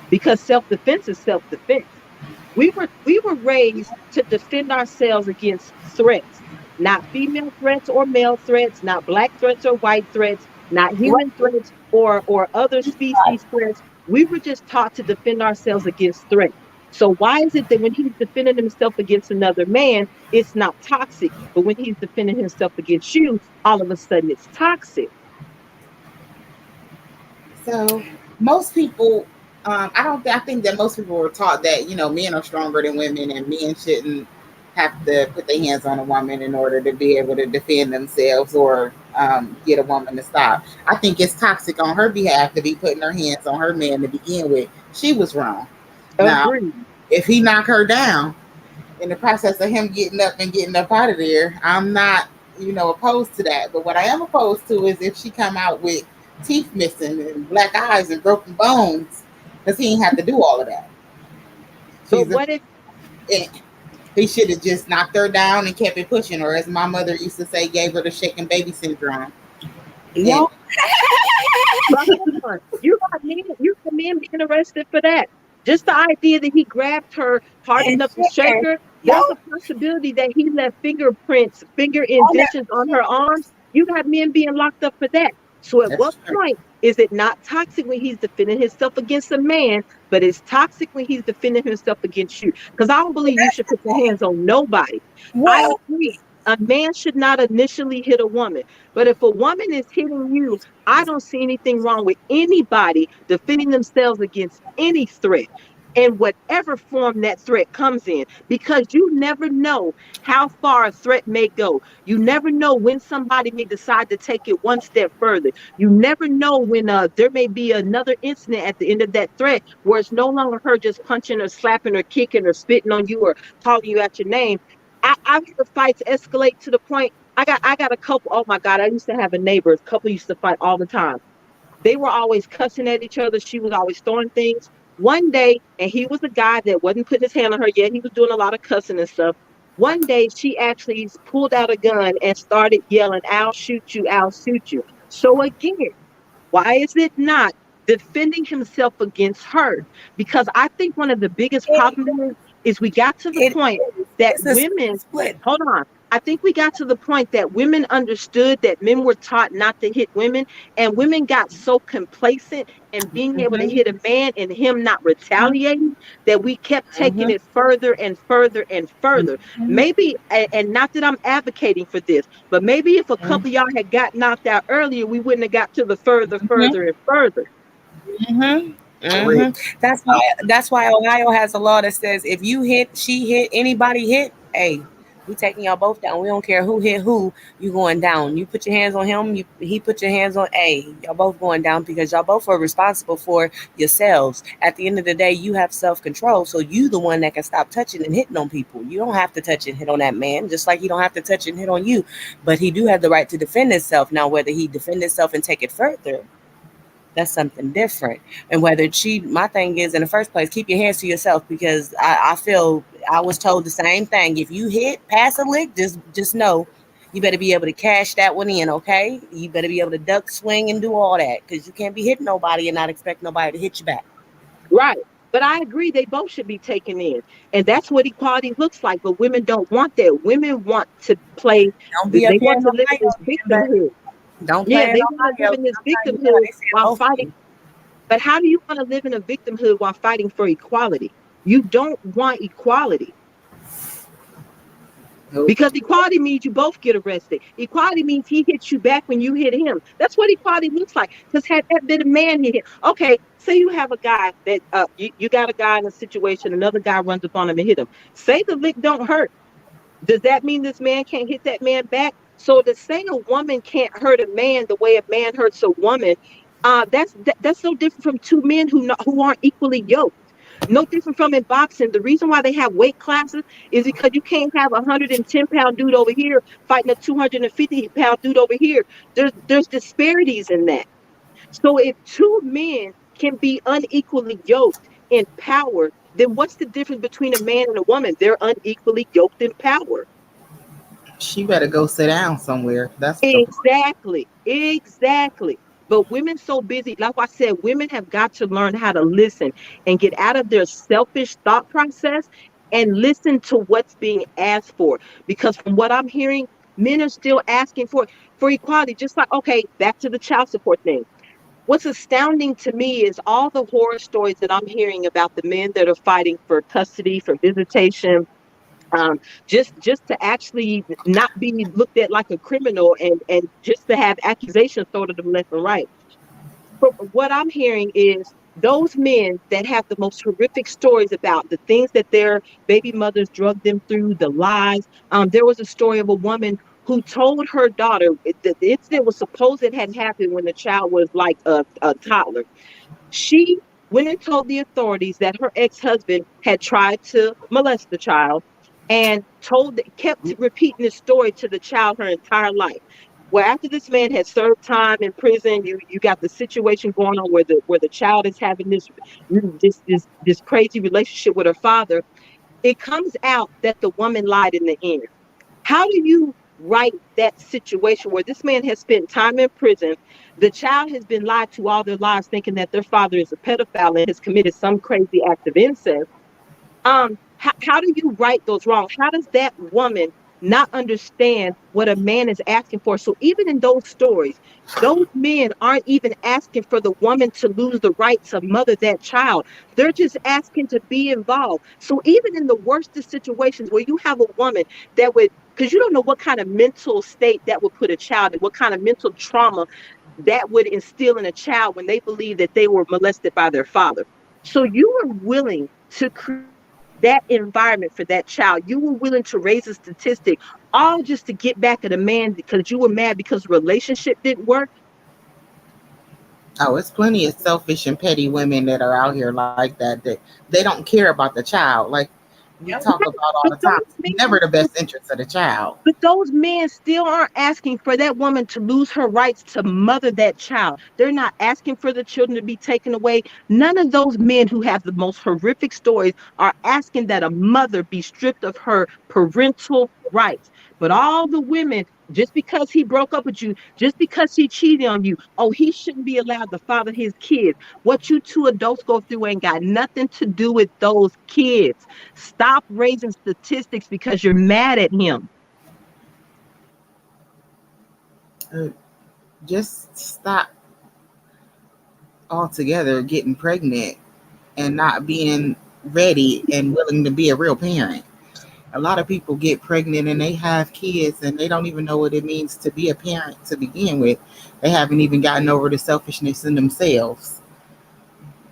Because self-defense is self-defense. We were raised to defend ourselves against threats, not female threats or male threats, not black threats or white threats, not What? human threats or other species threats. We were just taught to defend ourselves against threats. So why is it that when he's defending himself against another man, it's not toxic, but when he's defending himself against you, all of a sudden it's toxic? so most people, I don't. I think that most people were taught that men are stronger than women, and men shouldn't have to put their hands on a woman in order to be able to defend themselves or get a woman to stop. I think it's toxic on her behalf to be putting her hands on her man to begin with. She was wrong. Now, Agreed. if he knock her down in the process of him getting up and getting up out of there, I'm not, opposed to that. But what I am opposed to is if she come out with teeth missing and black eyes and broken bones, because he ain't have to do all of that. But She's a, what if and, He should have just knocked her down and kept it pushing, or as my mother used to say, gave her the shaken baby syndrome. And Yo, But hold on, you got men being arrested for that. Just the idea that he grabbed her hard and enough to shake chicken. her. Yo, There's a possibility that he left fingerprints, finger on that. indentions on her arms. You got men being locked up for that. So at what that's true. point is it not toxic when he's defending himself against a man, but it's toxic when he's defending himself against you? Because I don't believe you should put your hands on nobody. I Well, agree. A man should not initially hit a woman. But if a woman is hitting you, I don't see anything wrong with anybody defending themselves against any threat in whatever form that threat comes in, because you never know how far a threat may go. You never know when somebody may decide to take it one step further. You never know when there may be another incident at the end of that threat where it's no longer her just punching or slapping or kicking or spitting on you or calling you out your name. I've heard fights escalate to the point. I got a couple. Oh my God, I used to have a neighbor. A couple used to fight all the time. They were always cussing at each other. She was always throwing things. One day, and he was a guy that wasn't putting his hand on her yet. He was doing a lot of cussing and stuff. One day, she actually pulled out a gun and started yelling, "I'll shoot you! I'll shoot you!" So again, why is it not defending himself against her? Because I think one of the biggest it, problems is we got to the it point is. that It's a women, split. hold on. I think we got to the point that women understood that men were taught not to hit women, and women got so complacent in being able to Mm-hmm. hit a man and him not retaliating that we kept taking Mm-hmm. it further and further and further. Mm-hmm. Maybe, and not that I'm advocating for this, but maybe if a couple of y'all had got knocked out earlier, we wouldn't have got to the further, Mm-hmm. further, and further. Mm-hmm. For real. Mm-hmm. That's why Ohio has a law that says if you hit, she hit, anybody hit, hey, we taking y'all both down. We don't care who hit who, you going down. You put your hands on him, he put your hands on y'all both going down because y'all both are responsible for yourselves. At the end of the day, you have self-control. So you the one that can stop touching and hitting on people. You don't have to touch and hit on that man, just like he don't have to touch and hit on you. But he do have the right to defend himself. Now, whether he defend himself and take it further, that's something different. And whether she, my thing is in the first place, keep your hands to yourself because I feel I was told the same thing. If you hit pass a lick, just know you better be able to cash that one in, okay? You better be able to duck, swing, and do all that because you can't be hitting nobody and not expect nobody to hit you back. Right. But I agree they both should be taken in. And that's what equality looks like. But women don't want that. Women want to play, Don't be up they here want in to live in Ohio, this then, victimhood. but don't Yeah, play in they want to live Ohio. in this I'm telling you now, victimhood they said while both of fighting. you. But how do you want to live in a victimhood while fighting for equality? You don't want equality. Nope. Because equality means you both get arrested. Equality means he hits you back when you hit him. That's what equality looks like. Because had that been a man hit him, okay, say you have a guy that you got a guy in a situation, another guy runs up on him and hit him. Say the lick don't hurt. Does that mean this man can't hit that man back? So to say a woman can't hurt a man the way a man hurts a woman, that's so different from two men who aren't equally yoked. No different from in boxing. The reason why they have weight classes is because you can't have a 110-pound dude over here fighting a 250-pound dude over here. There's disparities in that. So if two men can be unequally yoked in power, then what's the difference between a man and a woman? They're unequally yoked in power. She better go sit down somewhere. That's the part. Exactly. Exactly. But women so busy, like I said, women have got to learn how to listen and get out of their selfish thought process and listen to what's being asked for. Because from what I'm hearing, men are still asking for equality. Just like, okay, back to the child support thing. What's astounding to me is all the horror stories that I'm hearing about the men that are fighting for custody, for visitation, um, just to actually not be looked at like a criminal and just to have accusations thrown at them left and right. But what I'm hearing is those men that have the most horrific stories about the things that their baby mothers drugged them through, the lies. There was a story of a woman who told her daughter the incident was supposed it had happened when the child was like a toddler. She went and told the authorities that her ex-husband had tried to molest the child and kept repeating this story to the child her entire life. Well, after this man had served time in prison, you got the situation going on where the child is having this crazy relationship with her father. it comes out that the woman lied in the end. How do you write that situation where this man has spent time in prison? The child has been lied to all their lives, thinking that their father is a pedophile and has committed some crazy act of incest. How do you right those wrongs? How does that woman not understand what a man is asking for? So even in those stories, those men aren't even asking for the woman to lose the right to mother that child. They're just asking to be involved. So even in the worst of situations where you have a woman that would, because you don't know what kind of mental state that would put a child in, what kind of mental trauma that would instill in a child when they believe that they were molested by their father. So you were willing to create that environment for that child. You were willing to raise a statistic, all just to get back at a man because you were mad because the relationship didn't work. Oh, it's plenty of selfish and petty women that are out here like that, that they don't care about the child. Like we Yep. talk about all the But time. those It's never men the best interest of the child. But those men still aren't asking for that woman to lose her rights to mother that child. They're not asking for the children to be taken away. None of those men who have the most horrific stories are asking that a mother be stripped of her parental rights. But all the women, just because he broke up with you, just because he cheated on you, oh, he shouldn't be allowed to father his kids. What you two adults go through ain't got nothing to do with those kids. Stop raising statistics because you're mad at him. Uh, just stop altogether getting pregnant and not being ready and willing to be a real parent. A lot of people get pregnant and they have kids and they don't even know what it means to be a parent to begin with. They haven't even gotten over the selfishness in themselves.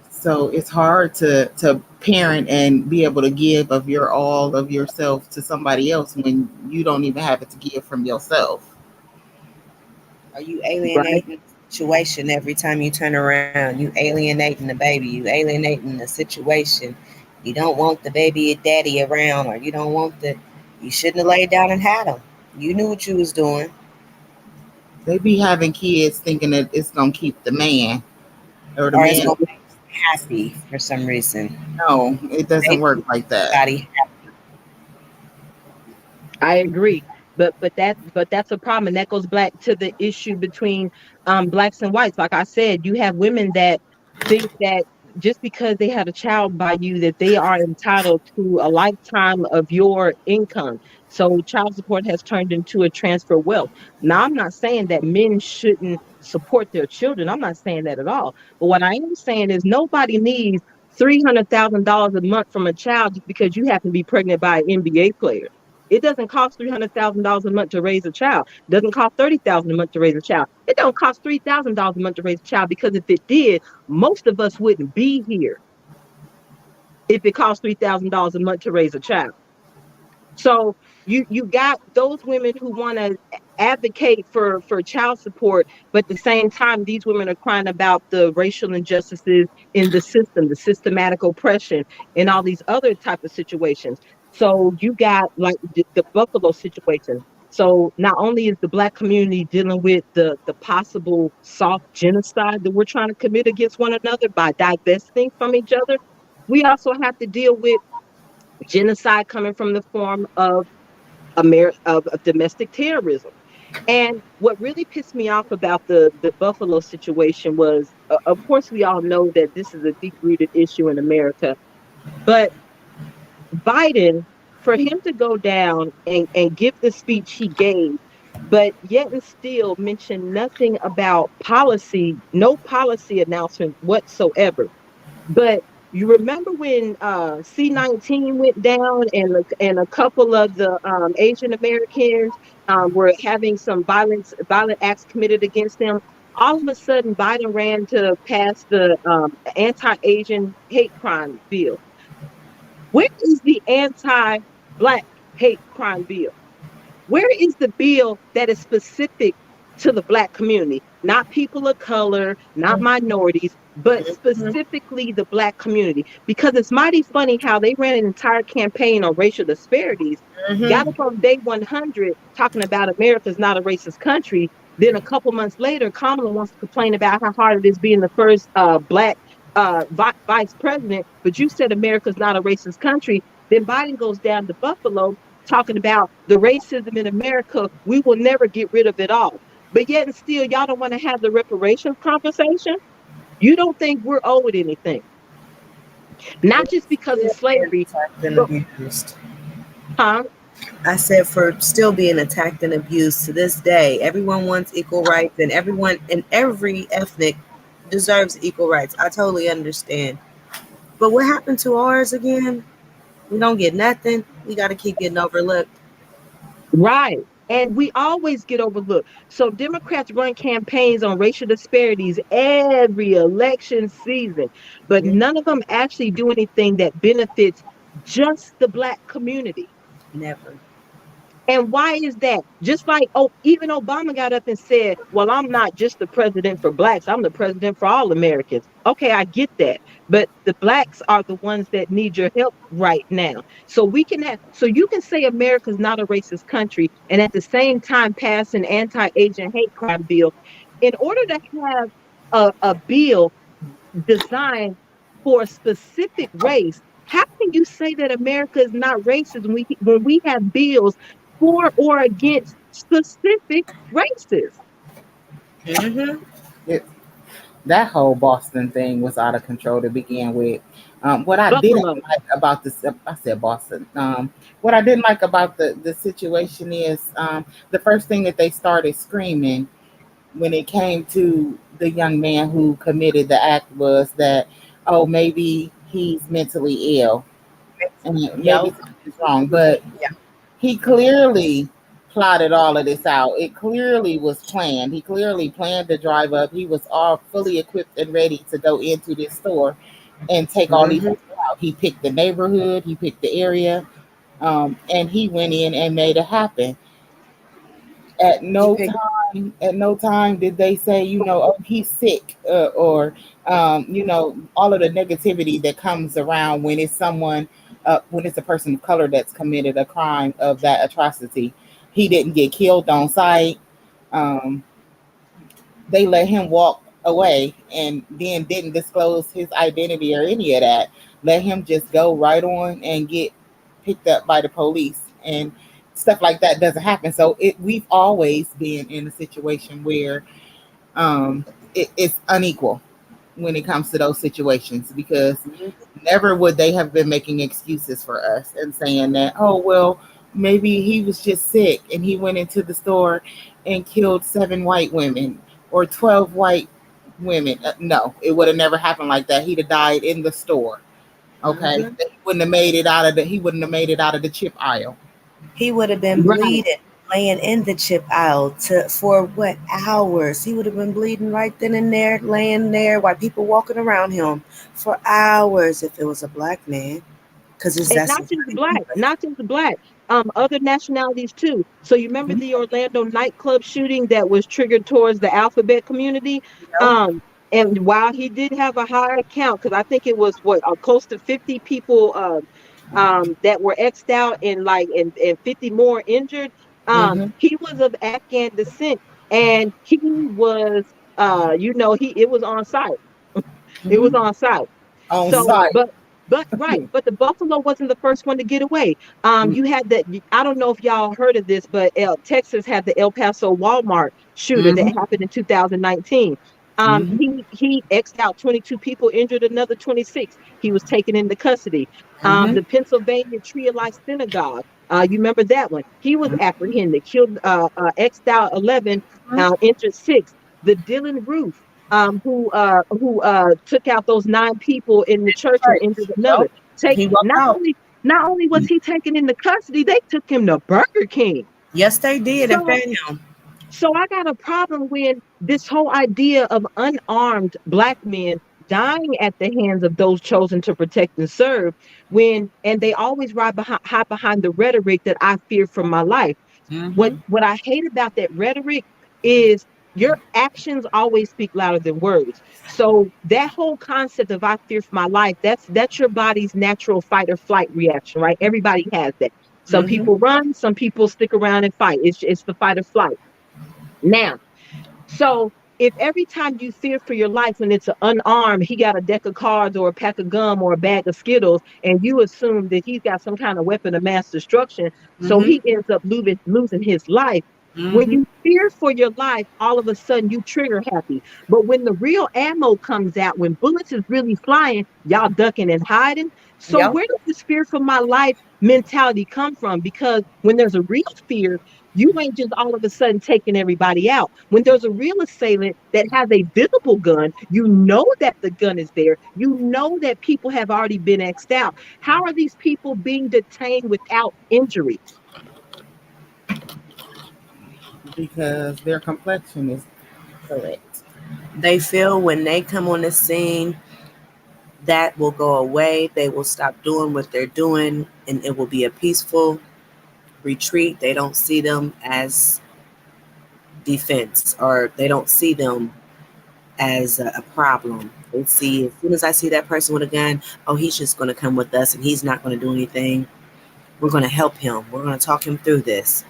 So it's hard to parent and be able to give of your all of yourself to somebody else when you don't even have it to give from yourself. Are you Right. alienating the situation every time you turn around? You alienating the baby. You alienating the situation. You don't want the baby daddy around, or you don't want the. You shouldn't have laid down and had him. You knew what you was doing, They be having kids thinking that it's gonna keep the man or the or it's man. gonna make you happy for some reason. No, it doesn't Baby, work like that. body. I agree. But that's a problem. And that goes back to the issue between blacks and whites. Like I said, you have women that think that just because they had a child by you that they are entitled to a lifetime of your income. So child support has turned into a transfer of wealth. Now I'm not saying that men shouldn't support their children. I'm not saying that at all. But what I am saying is nobody needs $300,000 a month from a child just because you happen to be pregnant by an NBA player. It doesn't cost $300,000 a month to raise a child. It doesn't cost 30,000 a month to raise a child. It don't cost $3,000 a month to raise a child because if it did, most of us wouldn't be here if it cost $3,000 a month to raise a child. So you got those women who want to advocate for child support, but at the same time, these women are crying about the racial injustices in the system, the systematic oppression, and all these other type of situations. So you got like the Buffalo situation. So not only is the black community dealing with the possible soft genocide that we're trying to commit against one another by divesting from each other, we also have to deal with genocide coming from the form of of domestic terrorism. And what really pissed me off about the Buffalo situation was, of course, we all know that this is a deep rooted issue in America, but Biden, for him to go down and give the speech he gave, but yet and still mention nothing about policy, no policy announcement whatsoever. But you remember when C-19 went down and a couple of the Asian Americans were having some violent acts committed against them. All of a sudden, Biden ran to pass the anti-Asian hate crime bill. Where is the anti-black hate crime bill? Where is the bill that is specific to the black community? Not people of color, not minorities, but specifically the black community. Because it's mighty funny how they ran an entire campaign on racial disparities, got Mm-hmm. up on day 100 talking about America's not a racist country. Then a couple months later, Kamala wants to complain about how hard it is being the first black vice president, but you said America's not a racist country. Then Biden goes down to Buffalo talking about the racism in America. We will never get rid of it all. But yet and still, y'all don't want to have the reparations conversation. You don't think we're owed anything, not just because of Still being slavery, attacked and but abused. huh? I said for still being attacked and abused to this day. Everyone wants equal rights, and everyone and every ethnic deserves equal rights. I totally understand. But what happened to ours again? We don't get nothing. We got to keep getting overlooked. Right. And we always get overlooked. So Democrats run campaigns on racial disparities every election season, but Mhm. none of them actually do anything that benefits just the Black community. Never. And why is that? Just like, oh, even Obama got up and said, well, I'm not just the president for blacks, I'm the president for all Americans. Okay, I get that. But the blacks are the ones that need your help right now. So we can have, so you can say America's not a racist country and at the same time pass an anti-Asian hate crime bill. In order to have a bill designed for a specific race, how can you say that America is not racist when we have bills for or against specific races? Hmm. It, that whole Boston thing was out of control to begin with. What I didn't Buffalo. like about this, I said Boston. What I didn't like about the situation is the first thing that they started screaming when it came to the young man who committed the act was that, oh, maybe he's mentally ill and maybe Yo. something's wrong. But Yeah. he clearly plotted all of this out. It clearly was planned. He clearly planned to drive up. He was all fully equipped and ready to go into this store and take all these Hmm. people out. He picked the neighborhood, he picked the area, and he went in and made it happen. He picked. At no time did they say, oh, he's sick, or all of the negativity that comes around when it's someone, when it's a person of color that's committed a crime of that atrocity. He didn't get killed on sight. Um, they let him walk away and then didn't disclose his identity or any of that. Let him just go right on and get picked up by the police, and stuff like that doesn't happen. So we've always been in a situation where it's unequal when it comes to those situations, because never would they have been making excuses for us and saying that, oh, well, maybe he was just sick and he went into the store and killed 7 white women or 12 white women. No, it would have never happened like that. He'd have died in the store. Okay. Hmm. He wouldn't have made it out of the chip aisle. He would have been Right. bleeding, laying in the chip aisle for what hours? He would have been bleeding right then and there, laying there while people walking around him for hours if it was a black man, because And that's not just just how he black, was. not just black, other nationalities too. So you remember Mhm. the Orlando nightclub shooting that was triggered towards the alphabet community? Yep. Um, and while he did have a high count, because I think it was what close to 50 people that were xed out and 50 more injured. Hmm. He was of Afghan descent and he was he it was on site. It was Hmm. on site. On So, site. but right, but the Buffalo wasn't the first one to get away. You had that. I don't know if y'all heard of this, but Texas had the El Paso Walmart shooter that Mm-hmm. happened in 2019. Mm-hmm. He xed out 22 people, injured another 26. He was taken into custody. Mm-hmm. The Pennsylvania Tree of Life Synagogue. You remember that one? He was apprehended, killed, xed out 11, injured 6. The Dylan Roof who took out those 9 people in the church and Right. injured another. Yep. Take He walked out. not only was he taken into custody, they took him to Burger King. Yes, they did and So fed him. I got a problem when this whole idea of unarmed black men dying at the hands of those chosen to protect and serve, and they always hide behind the rhetoric that I fear for my life. Hmm. What I hate about that rhetoric is your actions always speak louder than words. So that whole concept of I fear for my life, that's your body's natural fight or flight reaction, right? Everybody has that. Some Hmm. people run, some people stick around and fight. It's the fight or flight. Now, so if every time you fear for your life when it's an unarmed, he got a deck of cards or a pack of gum or a bag of Skittles, and you assume that he's got some kind of weapon of mass destruction, so Mm-hmm. he ends up losing his life. When Mm-hmm. you fear for your life, all of a sudden you trigger happy. But when the real ammo comes out, when bullets is really flying, y'all ducking and hiding. So Yep. where does this fear for my life mentality come from? Because when there's a real fear, you ain't just all of a sudden taking everybody out. When there's a real assailant that has a visible gun, you know that the gun is there. You know that people have already been X'd out. How are these people being detained without injury? because their complexion is correct. They feel when they come on the scene, that will go away. They will stop doing what they're doing, and it will be a peaceful retreat. They don't see them as defense, or they don't see them as a problem. They see, as soon as I see that person with a gun, oh, he's just going to come with us and he's not going to do anything. We're going to help him. We're going to talk him through this.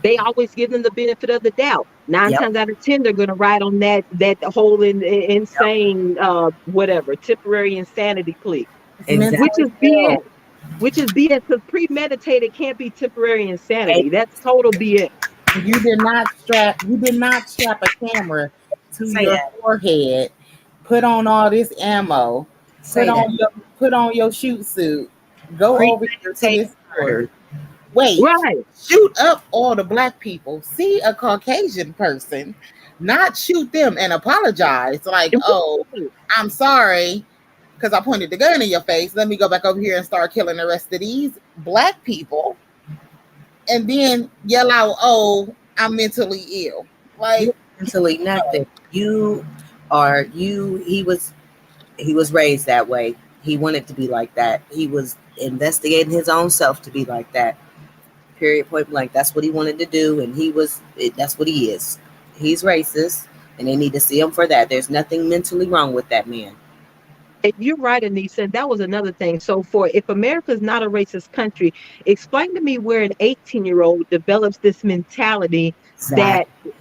They always give them the benefit of the doubt. Nine Yep. times out of 10, they're going to ride on that whole insane whatever temporary insanity plea, It's which mentally Exactly. is BS. ill. Which is BS because premeditated can't be temporary Hey, insanity. That's total BS. You did not strap a camera to say your that. forehead, put on all this ammo, put Say that. on your put on your shoot suit, go over here to Premeditated this store. murder. Wait, Right. shoot up all the black people. See a Caucasian person, not shoot them and apologize. Like, oh, I'm sorry because I pointed the gun in your face. Let me go back over here and start killing the rest of these black people, and then yell out, "Oh, I'm mentally ill." You Like, mentally nothing. You are you. He was raised that way. He wanted to be like that. He was investigating his own self to be like that. Period. Point blank. That's what he wanted to do, and that's what he is. He's racist, and they need to see him for that. There's nothing mentally wrong with that man. And you're right, Anissa. And that was another thing. So, for if America is not a racist country, explain to me where an 18-year-old develops this mentality that Exactly.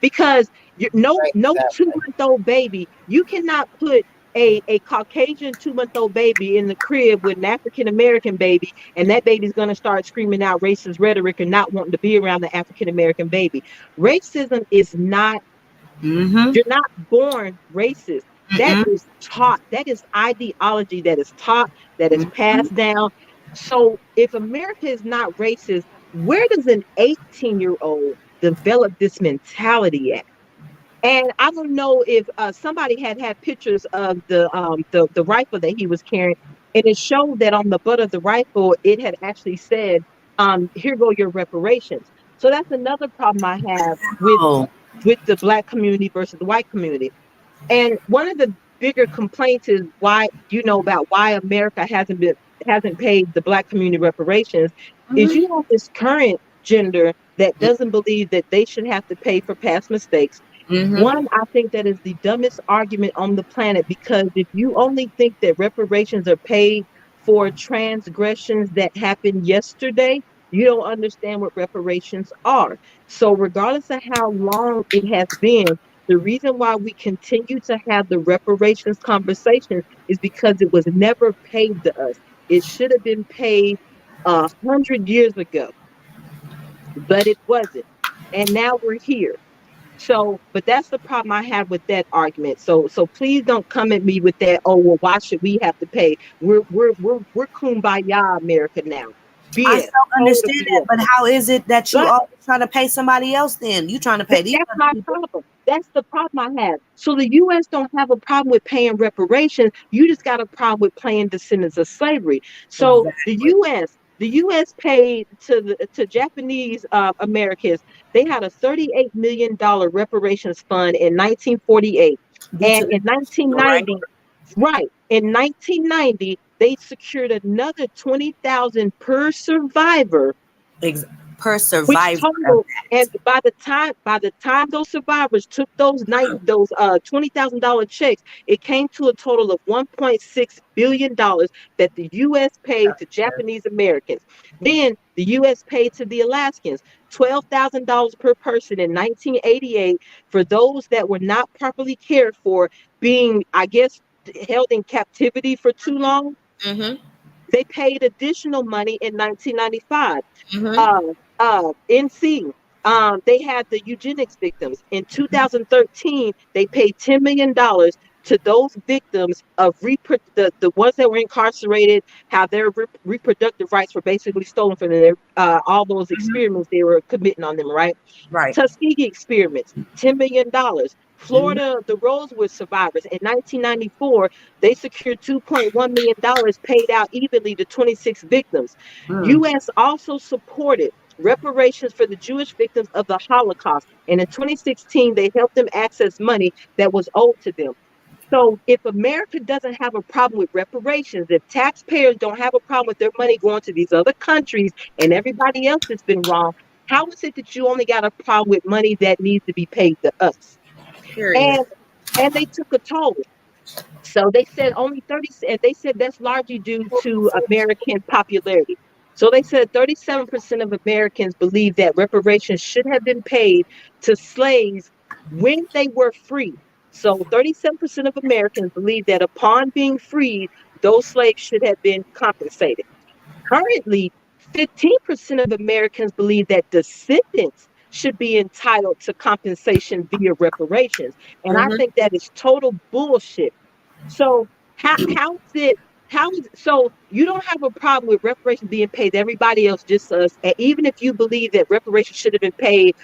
because no raised that way. 2 month old baby, you cannot put a Caucasian 2 month old baby in the crib with an African American baby, and that baby's going to start screaming out racist rhetoric and not wanting to be around the African American baby. Racism is not, Mm-hmm. you're not born racist. That Mm-mm. is taught. That is ideology that is taught, that is Mm-hmm. passed down. So if America is not racist, where does an 18-year-old develop this mentality at? And I don't know if somebody had pictures of the rifle that he was carrying, and it showed that on the butt of the rifle, it had actually said, "Here go your reparations." So that's another problem I have Oh. with the black community versus the white community. And one of the bigger complaints is why, about why America hasn't paid the black community reparations, is Mm-hmm. you have this current gender that doesn't believe that they should have to pay for past mistakes. Mm-hmm. One, I think that is the dumbest argument on the planet, because if you only think that reparations are paid for transgressions that happened yesterday, you don't understand what reparations are. So, regardless of how long it has been, the reason why we continue to have the reparations conversation is because it was never paid to us. It should have been paid 100 years ago, but it wasn't. And now we're here. So, but that's the problem I have with that argument. So please don't come at me with that. Oh, well, why should we have to pay? We're kumbaya America now. I BS, so total understand that, BS. but how is it that you But always trying to pay somebody else? Then you trying to pay these that's other my people? problem. That's the problem I have. So the U.S. don't have a problem with paying reparations. You just got a problem with paying descendants of slavery. So Exactly. The U.S. paid to Japanese Americans. They had a $38 million reparations fund in 1948, Due and to in right. 1990, right, in 1990, they secured another 20,000 per survivor per which survivor of total, and that. by the time those survivors took those $20,000 checks, it came to a total of $1.6 billion that the U.S. paid to Japanese Americans. Then the U.S. paid to the Alaskans $12,000 per person in 1988 for those that were not properly cared for, being, I guess, held in captivity for too long. Mm-hmm. They paid additional money in 1995. Mm-hmm. uh, NC, they had the eugenics victims. In 2013, they paid $10 million to those victims of the ones that were incarcerated, how their reproductive rights were basically stolen from them, all those experiments they were committing on them, right? Right. Tuskegee experiments, $10 million. Mm-hmm. Florida, the Rosewood survivors in 1994, they secured $2.1 million paid out evenly to 26 victims. Mm. U.S. also supported reparations for the Jewish victims of the Holocaust, and in 2016, they helped them access money that was owed to them. So, if America doesn't have a problem with reparations, if taxpayers don't have a problem with their money going to these other countries and everybody else that's been wrong, how is it that you only got a problem with money that needs to be paid to us? Period. And and they took a toll. So they said only 30, and they said that's largely due to American popularity. So they said 37% of Americans believe that reparations should have been paid to slaves when they were free. So 37% of Americans believe that upon being freed, those slaves should have been compensated. Currently, 15% of Americans believe that descendants should be entitled to compensation via reparations. And I Mm-hmm. think that is total bullshit. So how is it, how is, so you don't have a problem with reparations being paid to everybody else, just us, and even if you believe that reparations should have been paid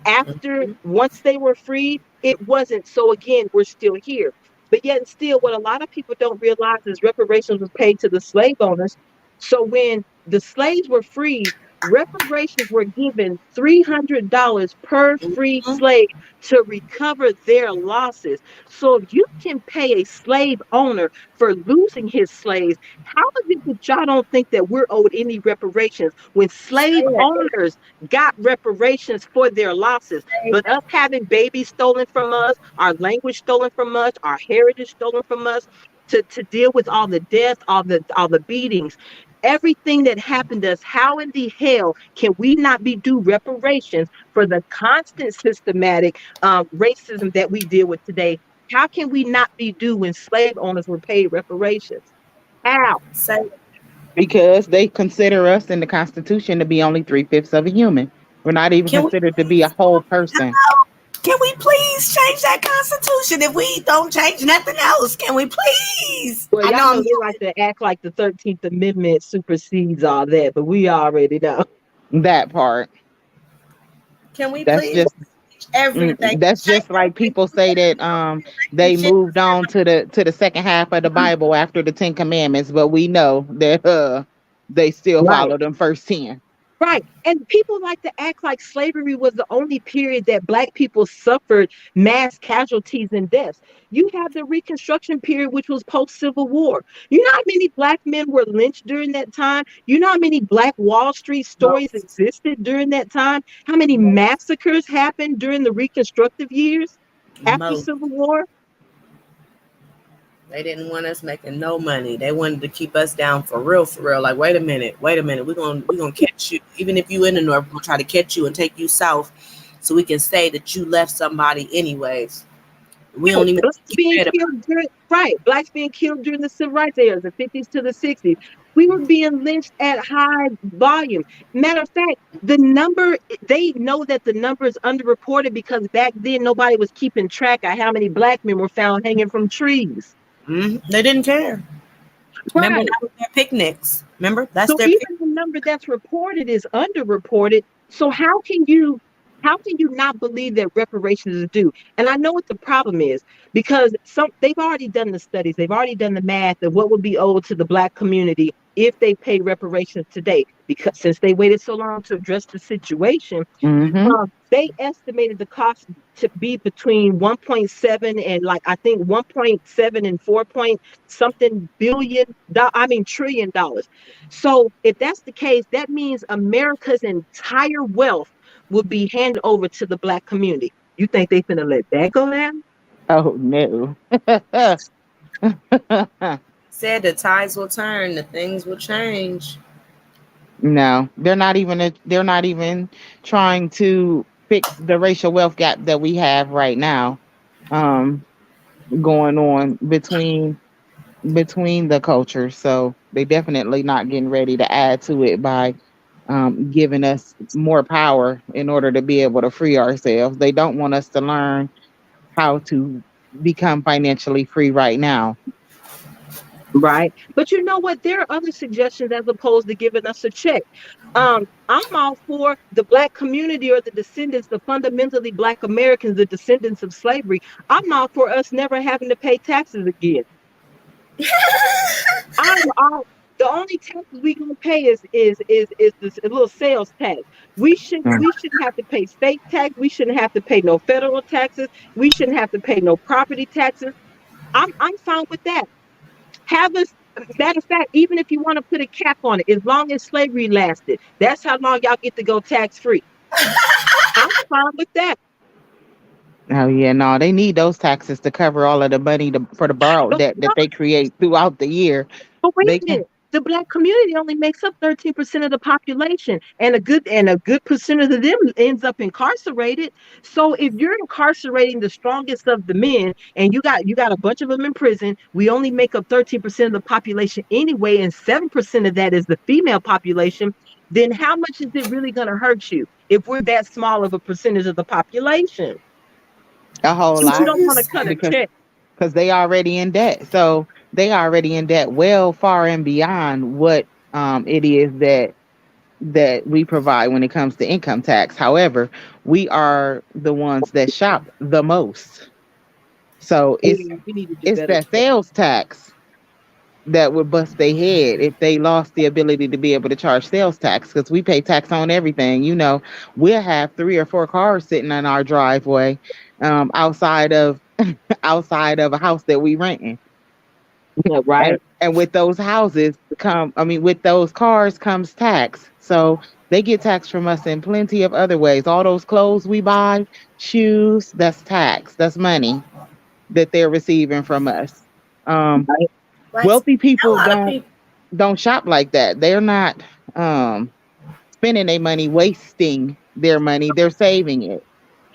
after, once they were freed, it wasn't. So again, we're still here. But yet and still, what a lot of people don't realize is reparations was paid to the slave owners. So when the slaves were freed, reparations were given $300 per freed slave to recover their losses. So if you can pay a slave owner for losing his slaves, how is it that y'all don't think that we're owed any reparations when slave Say owners got reparations for their losses? it. But us having babies stolen from us, our language stolen from us, our heritage stolen from us, to deal with all the death, all the beatings, everything that happened to us, how in the hell can we not be due reparations for the constant systematic racism that we deal with today? How can we not be due when slave owners were paid reparations? How? Say it. Because they consider us in the Constitution to be only 3/5 of a human. We're not even Can we considered to be a please? whole person. Can we please change that constitution if we don't change nothing else? Can we please? Well, I y'all know I'm know they like to act like the 13th Amendment supersedes all that, but we already know. That part. Can we That's please just change everything? that's Change just like people say that they everything. moved on to the second half of the Bible after the Ten Commandments, but we know that they still Right. follow them first 10. Right. And people like to act like slavery was the only period that Black people suffered mass casualties and deaths. You have the Reconstruction period, which was post Civil War. You know how many Black men were lynched during that time? You know how many Black Wall Street stories Most, existed during that time? How many most, massacres happened during the Reconstructive years after most. Civil War? They didn't want us making no money. They wanted to keep us down for real, for real. Like, wait a minute, wait a minute. We're gonna catch you. Even if you in the north, we're gonna try to catch you and take you south, so we can say that you left somebody anyways. We Right, don't even blacks keep being read about. killed during right, blacks being killed during the civil rights era, the 50s to the 60s. We were being lynched at high volume. Matter of fact, the number, they know that the number is underreported because back then nobody was keeping track of how many Black men were found hanging from trees. They didn't care. Remember, Right. that was their picnics. Remember, that's So their pic. even the number that's reported is underreported. So how can you not believe that reparations is due? And I know what the problem is because they've already done the studies, they've already done the math of what would be owed to the Black community if they pay reparations today, because since they waited so long to address the situation, Mm-hmm. they estimated the cost to be between 1.7 and like I think 1.7 and 4 point something I mean $1 trillion. So if that's the case, that means America's entire wealth would be handed over to the black community. You think they finna let that go down? Oh no. Said the tides will turn, the things will change. No, they're not even trying to fix the racial wealth gap that we have right now. Um, Going on between the cultures. So they definitely not getting ready to add to it by giving us more power in order to be able to free ourselves. They don't want us to learn how to become financially free right now. Right. But you know what? There are other suggestions as opposed to giving us a check. I'm all for the black community or the descendants, the fundamentally black Americans, the descendants of slavery. I'm all for us never having to pay taxes again. I'm all the only taxes we gonna pay is this little sales tax. Mm. We shouldn't have to pay state tax. We shouldn't have to pay no federal taxes. We shouldn't have to pay no property taxes. I'm fine with that. Have us, matter of fact, even if you want to put a cap on it, as long as slavery lasted, that's how long y'all get to go tax free. I'm fine with that. Oh yeah, no, they need those taxes to cover all of the money for the borrowed But debt that they create throughout the year. wait They a can. minute. The black community only makes up 13% of the population, and a good percent of them ends up incarcerated. So if you're incarcerating the strongest of the men, and you got a bunch of them in prison, we only make up 13% of the population anyway, and 7% of that is the female population. Then how much is it really going to hurt you if we're that small of a percentage of the population? A whole But you lot don't want to Just cut a because check. they already in debt. So they already in debt well far and beyond what it is that we provide when it comes to income tax. However, we are the ones that shop the most. So Yeah, we need to do it's better. that sales tax that would bust their head if they lost the ability to be able to charge sales tax because we pay tax on everything. We'll have 3 or 4 cars sitting in our driveway, outside of outside of a house that we renting. Yeah, right. And with those houses come, I mean, with those cars comes tax. So they get tax from us in plenty of other ways. All those clothes we buy, shoes, that's tax. That's money that they're receiving from us. Um, Right. like Wealthy a people lot of people. don't shop like that. They're not um spending their money, wasting their money. They're saving it.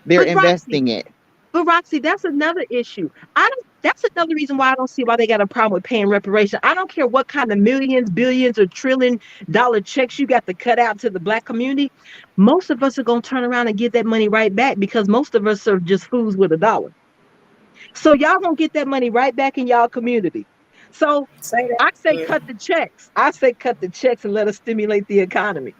They're But Roxy, investing it. that's another issue. I don't. That's another reason why I don't see why they got a problem with paying reparation. I don't care what kind of millions, billions, or $1 trillion checks you got to cut out to the black community. Most of us are gonna turn around and get that money right back because most of us are just fools with a dollar. So y'all gonna get that money right back in y'all community. So Say that I say again. cut the checks. I say cut the checks and let us stimulate the economy.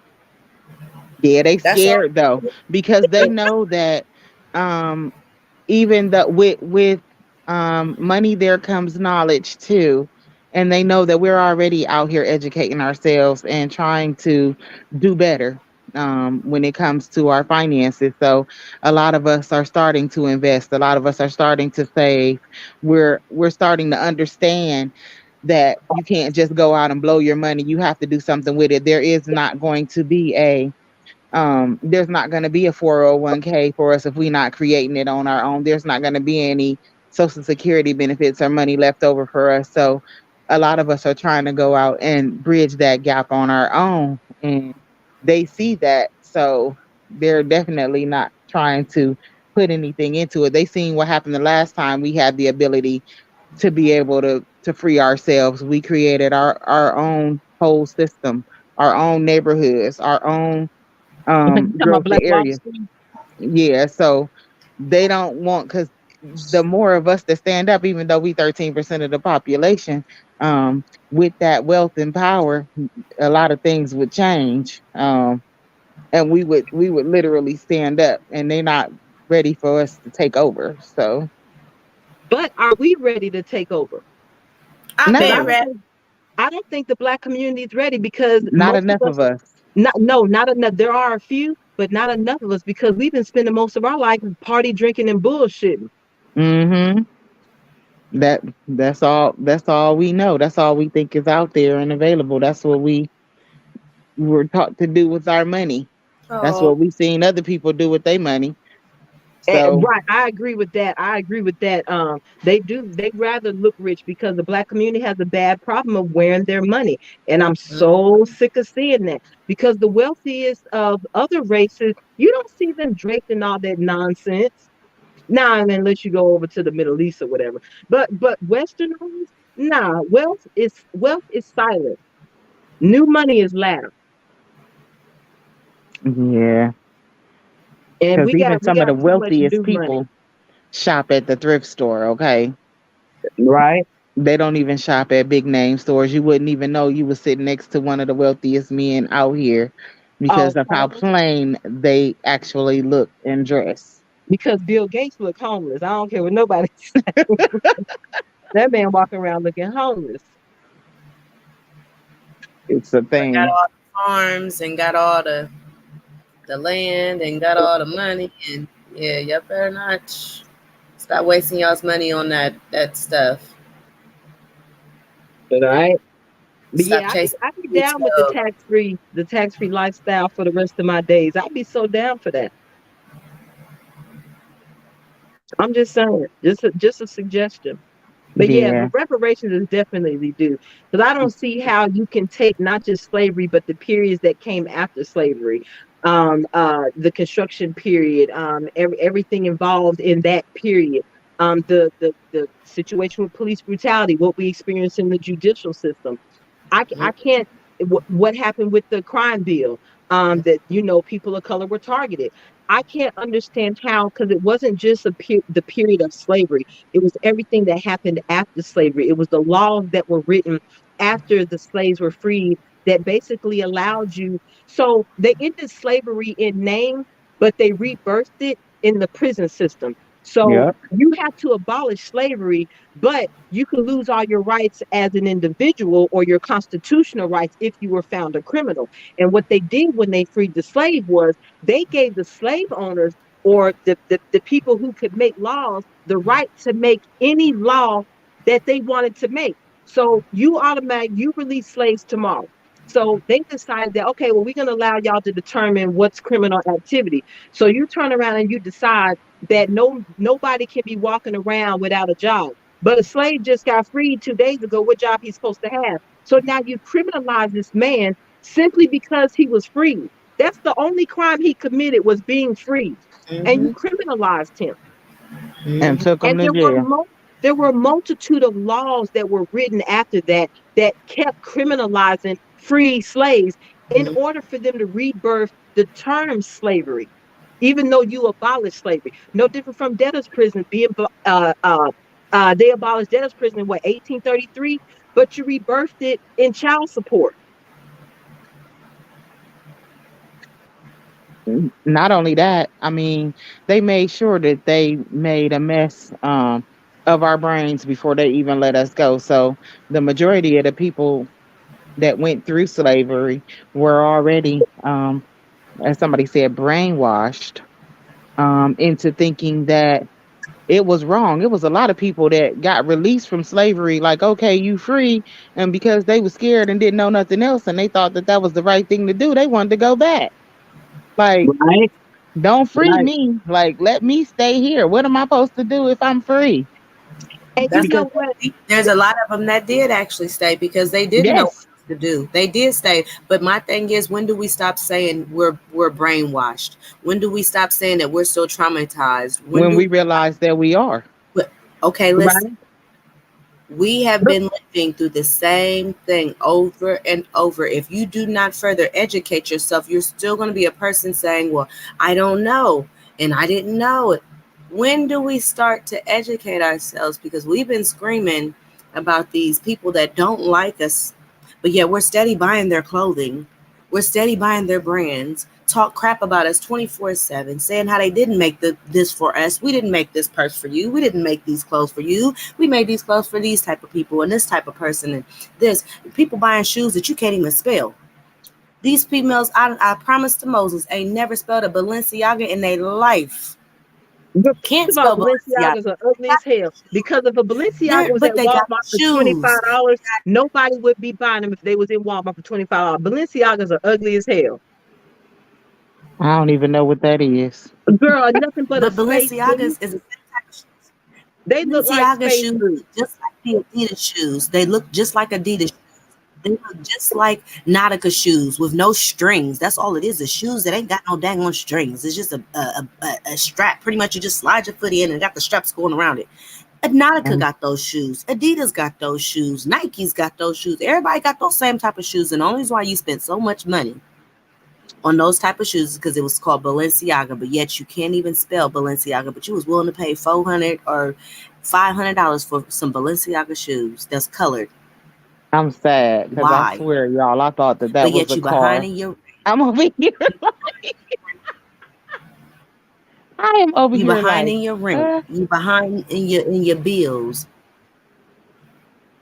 Yeah, they That's all. scared though because they know that um even the with money there comes knowledge too, and they know that we're already out here educating ourselves and trying to do better when it comes to our finances. So a lot of us are starting to invest, a lot of us are starting to save. We're starting to understand that you can't just go out and blow your money. You have to do something with it. There's not going to be a 401k for us if we're not creating it on our own. There's not going to be any social security benefits or money left over for us. So a lot of us are trying to go out and bridge that gap on our own, and they see that. So they're definitely not trying to put anything into it. They seen what happened the last time we had the ability to be able to free ourselves. We created our own whole system, our own neighborhoods, our own You talking about growth Black Wall area. Street? Yeah, so they don't want because the more of us that stand up, even though we 13% of the population, with that wealth and power, a lot of things would change. And we would literally stand up, and they're not ready for us to take over. So But are we ready to take over? I've Because I been no, don't ready. think. I don't think the black community is ready because Not most of enough of us, us. not enough. There are a few, but not enough of us because we've been spending most of our life party drinking and bullshitting. Mm-hmm. That's all we know. That's all we think is out there and available. That's what we were taught to do with our money. That's Oh, what we seen other people do with their money. And, So right, I agree with that. I agree with that. They do. They rather look rich because the black community has a bad problem of wearing their money, and I'm so sick of seeing that. Because the wealthiest of other races, you don't see them draped in all that nonsense. Nah, and unless you go over to the Middle East or whatever. But Westerners, nah, wealth is silent. New money is loud, yeah, and because we got even we some of got the too much wealthiest new money, people shop at the thrift store. Okay, right? they don't even shop at big name stores. You wouldn't even know you was sitting next to one of the wealthiest men out here because of how Okay, plain they actually look and dress. because Bill Gates look homeless. I don't care what nobody. That man walking around looking homeless. It's a but got thing. all the farms and got all the land and got all the money and yeah, y'all better not stop wasting y'all's money on that stuff. Right. But Stop yeah, chasing I'd be the down with the tail. tax free lifestyle for the rest of my days. I'd be so down for that. I'm just saying, just a suggestion. But yeah, Yeah. but reparations is definitely due because I don't see how you can take not just slavery but the periods that came after slavery, the construction period, everything involved in that period, the situation with police brutality, what we experience in the judicial system. I can't. What happened with the crime bill? That people of color were targeted. I can't understand how because it wasn't just the period of slavery. It was everything that happened after slavery. It was the laws that were written after the slaves were freed that basically allowed you. So they ended slavery in name, but they rebirthed it in the prison system. So Yep. you have to abolish slavery, but you can lose all your rights as an individual or your constitutional rights if you were found a criminal. And what they did when they freed the slave was they gave the slave owners or the people who could make laws the right to make any law that they wanted to make. So you release slaves tomorrow. So they decided that, okay, well, we're going to allow y'all to determine what's criminal activity. So you turn around and you decide that nobody can be walking around without a job. But a slave just got freed 2 days ago. What job he's supposed to have? So now you criminalize this man simply because he was free. That's the only crime he committed was being free, and you Mm-hmm. criminalized him. And Mm-hmm. took them And to jail. there were a multitude of laws that were written after that that kept criminalizing free slaves in order for them to rebirth the term slavery, even though you abolished slavery. No different from debtors' prison being they abolished debtors' prison in what 1833, but you rebirthed it in child support. Not only that, I mean, they made sure that they made a mess of our brains before they even let us go. So the majority of the people that went through slavery were already, as somebody said, brainwashed into thinking that it was wrong. It was a lot of people that got released from slavery, like, okay, you free. And because they were scared and didn't know nothing else and they thought that that was the right thing to do, they wanted to go back. Like, Right, don't free right. me. Like, let me stay here. What am I supposed to do if I'm free? And you That's Because, know what? there's a lot of them that did actually stay because they didn't know what yes, else to do. They did stay, but my thing is, when do we stop saying we're brainwashed? When do we stop saying that we're so traumatized? When when do we realize that we are. okay, listen. Right. We have been living through the same thing over and over. If you do not further educate yourself, you're still going to be a person saying, well, I don't know and I didn't know it. When do we start to educate ourselves? Because we've been screaming about these people that don't like us, but yet we're steady buying their clothing. We're steady buying their brands. talk crap about us 24/7, saying how they didn't make this for us. We didn't make this purse for you. We didn't make these clothes for you. We made these clothes for these type of people and this type of person and this. People buying shoes that you can't even spell. These females, I promise to Moses, ain't never spelled a Balenciaga in their life. But Can't first of all, spell Balenciaga. Balenciagas are ugly as hell. Because if a Balenciaga was But at they got Walmart for shoes. $25, nobody would be buying them if they was in Walmart for $25. Balenciagas are ugly as hell. I don't even know what that is. Girl, nothing but a But space booty. Balenciagas is a type of shoes. They look like Balenciaga space shoes booty. look just like the Adidas shoes. They look just like Adidas shoes. They look just like Nautica shoes with no strings. That's all it is shoes that ain't got no dang on strings. It's just a strap. Pretty much you just slide your foot in and got the straps going around it. Nautica Um, got those shoes. Adidas got those shoes. Nike's got those shoes. Everybody got those same type of shoes. And the only reason why you spent so much money on those type of shoes is because it was called Balenciaga. But yet you can't even spell Balenciaga. But you was willing to pay $400 or $500 for some Balenciaga shoes that's colored. I'm sad because I Why? swear, y'all, I thought that But that was yet a you behind car. in your I'm over here. I am over you here behind like, in your rent. uh, You behind in your bills.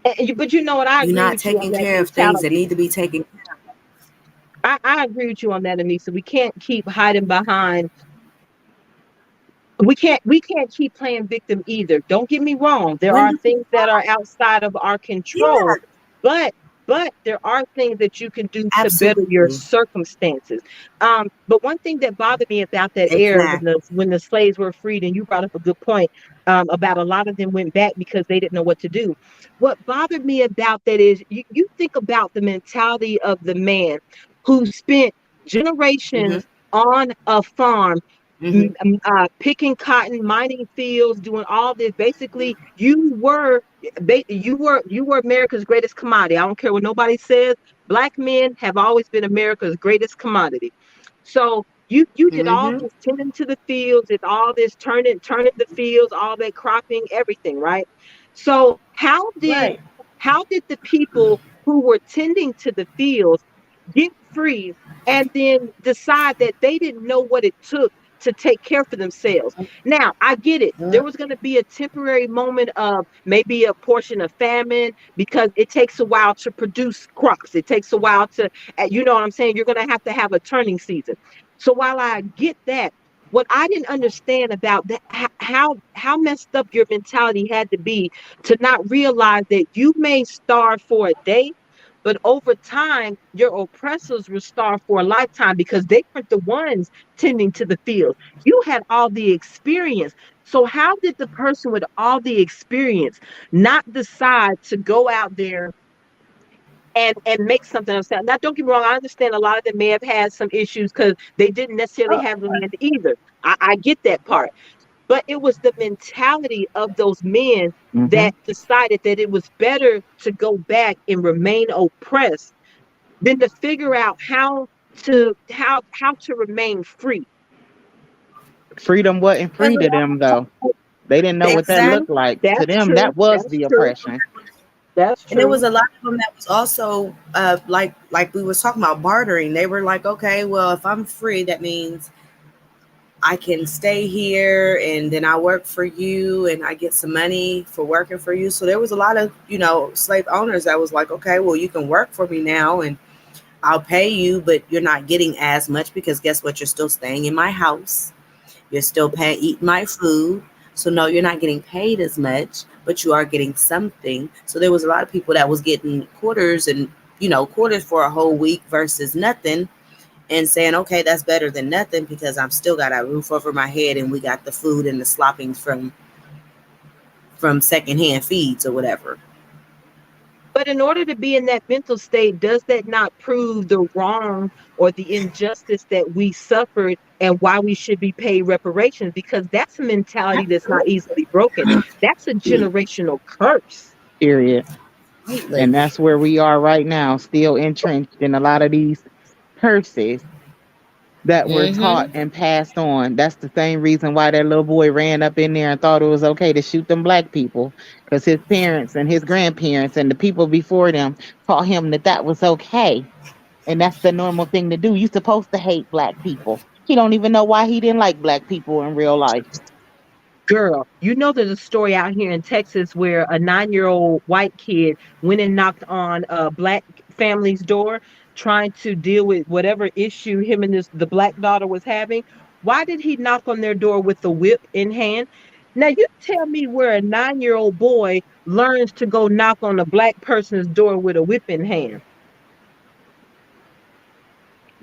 But you know what? I You're agree not with you on taking that care of things that mentality. need to be taken care I agree with you on that, Anissa. We can't keep hiding behind. We can't keep playing victim either. Don't get me wrong. of. There When are do we things that are outside of our control, Yeah, but there are things that you can do to better your absolutely. circumstances. But one thing that bothered me about that era when Exactly. the slaves were freed, and you brought up a good point about a lot of them went back because they didn't know what to do. What bothered me about that is you think about the mentality of the man who spent Mm-hmm. generations on a farm Mm-hmm. picking cotton, mining fields, doing all this. Basically, you were America's greatest commodity. I don't care what nobody says. Black men have always been America's greatest commodity. So you did all Mm-hmm. this tending to the fields, did all this turning the fields, all that cropping, everything, right? So Right. how did the people who were tending to the fields get free and then decide that they didn't know what it took to take care for themselves? Now, I get it. There was going to be a temporary moment of maybe a portion of famine because it takes a while to produce crops. It takes a while to, you know what I'm saying? You're going to have a turning season. So while I get that, what I didn't understand about that, how messed up your mentality had to be to not realize that you may starve for a day, but over time, your oppressors will starve for a lifetime because they weren't the ones tending to the fields. You had all the experience. So, how did the person with all the experience not decide to go out there and make something of themselves? Now, don't get me wrong. I understand a lot of them may have had some issues because they didn't necessarily have the land either. I get that part. But it was the mentality of those men mm-hmm. that decided that it was better to go back and remain oppressed than to figure out how to remain free. Freedom wasn't And free to them though. They didn't know That's what that true. exactly. looked like. To That's them, true. that was That's the true. oppression. That's And there true. was a lot of them that was also like we was talking about bartering. They were like, okay, well, if I'm free, that means I can stay here and then I work for you and I get some money for working for you. So there was a lot of, slave owners that was like, okay, well, you can work for me now and I'll pay you, but you're not getting as much because guess what? You're still staying in my house. You're still paying, eating my food. So no, you're not getting paid as much, but you are getting something. So there was a lot of people that was getting quarters and, quarters for a whole week versus nothing and saying, okay, that's better than nothing because I'm still got a roof over my head and we got the food and the sloppings from secondhand feeds or whatever. But in order to be in that mental state, does that not prove the wrong or the injustice that we suffered and why we should be paid reparations? Because that's a mentality that's not easily broken. That's a generational curse. Period. Completely. And that's where we are right now, still entrenched in a lot of these curses that were taught Mm-hmm. and passed on. That's the same reason why that little boy ran up in there and thought it was okay to shoot them black people because his parents and his grandparents and the people before them taught him that that was okay. And that's the normal thing to do. You're supposed to hate black people. He don't even know why he didn't like black people in real life. Girl, you know there's a story out here in Texas where a 9-year-old white kid went and knocked on a black family's door trying to deal with whatever issue him and the black daughter was having. Why did he knock on their door with the whip in hand? Now you tell me where a 9-year-old boy learns to go knock on a black person's door with a whip in hand.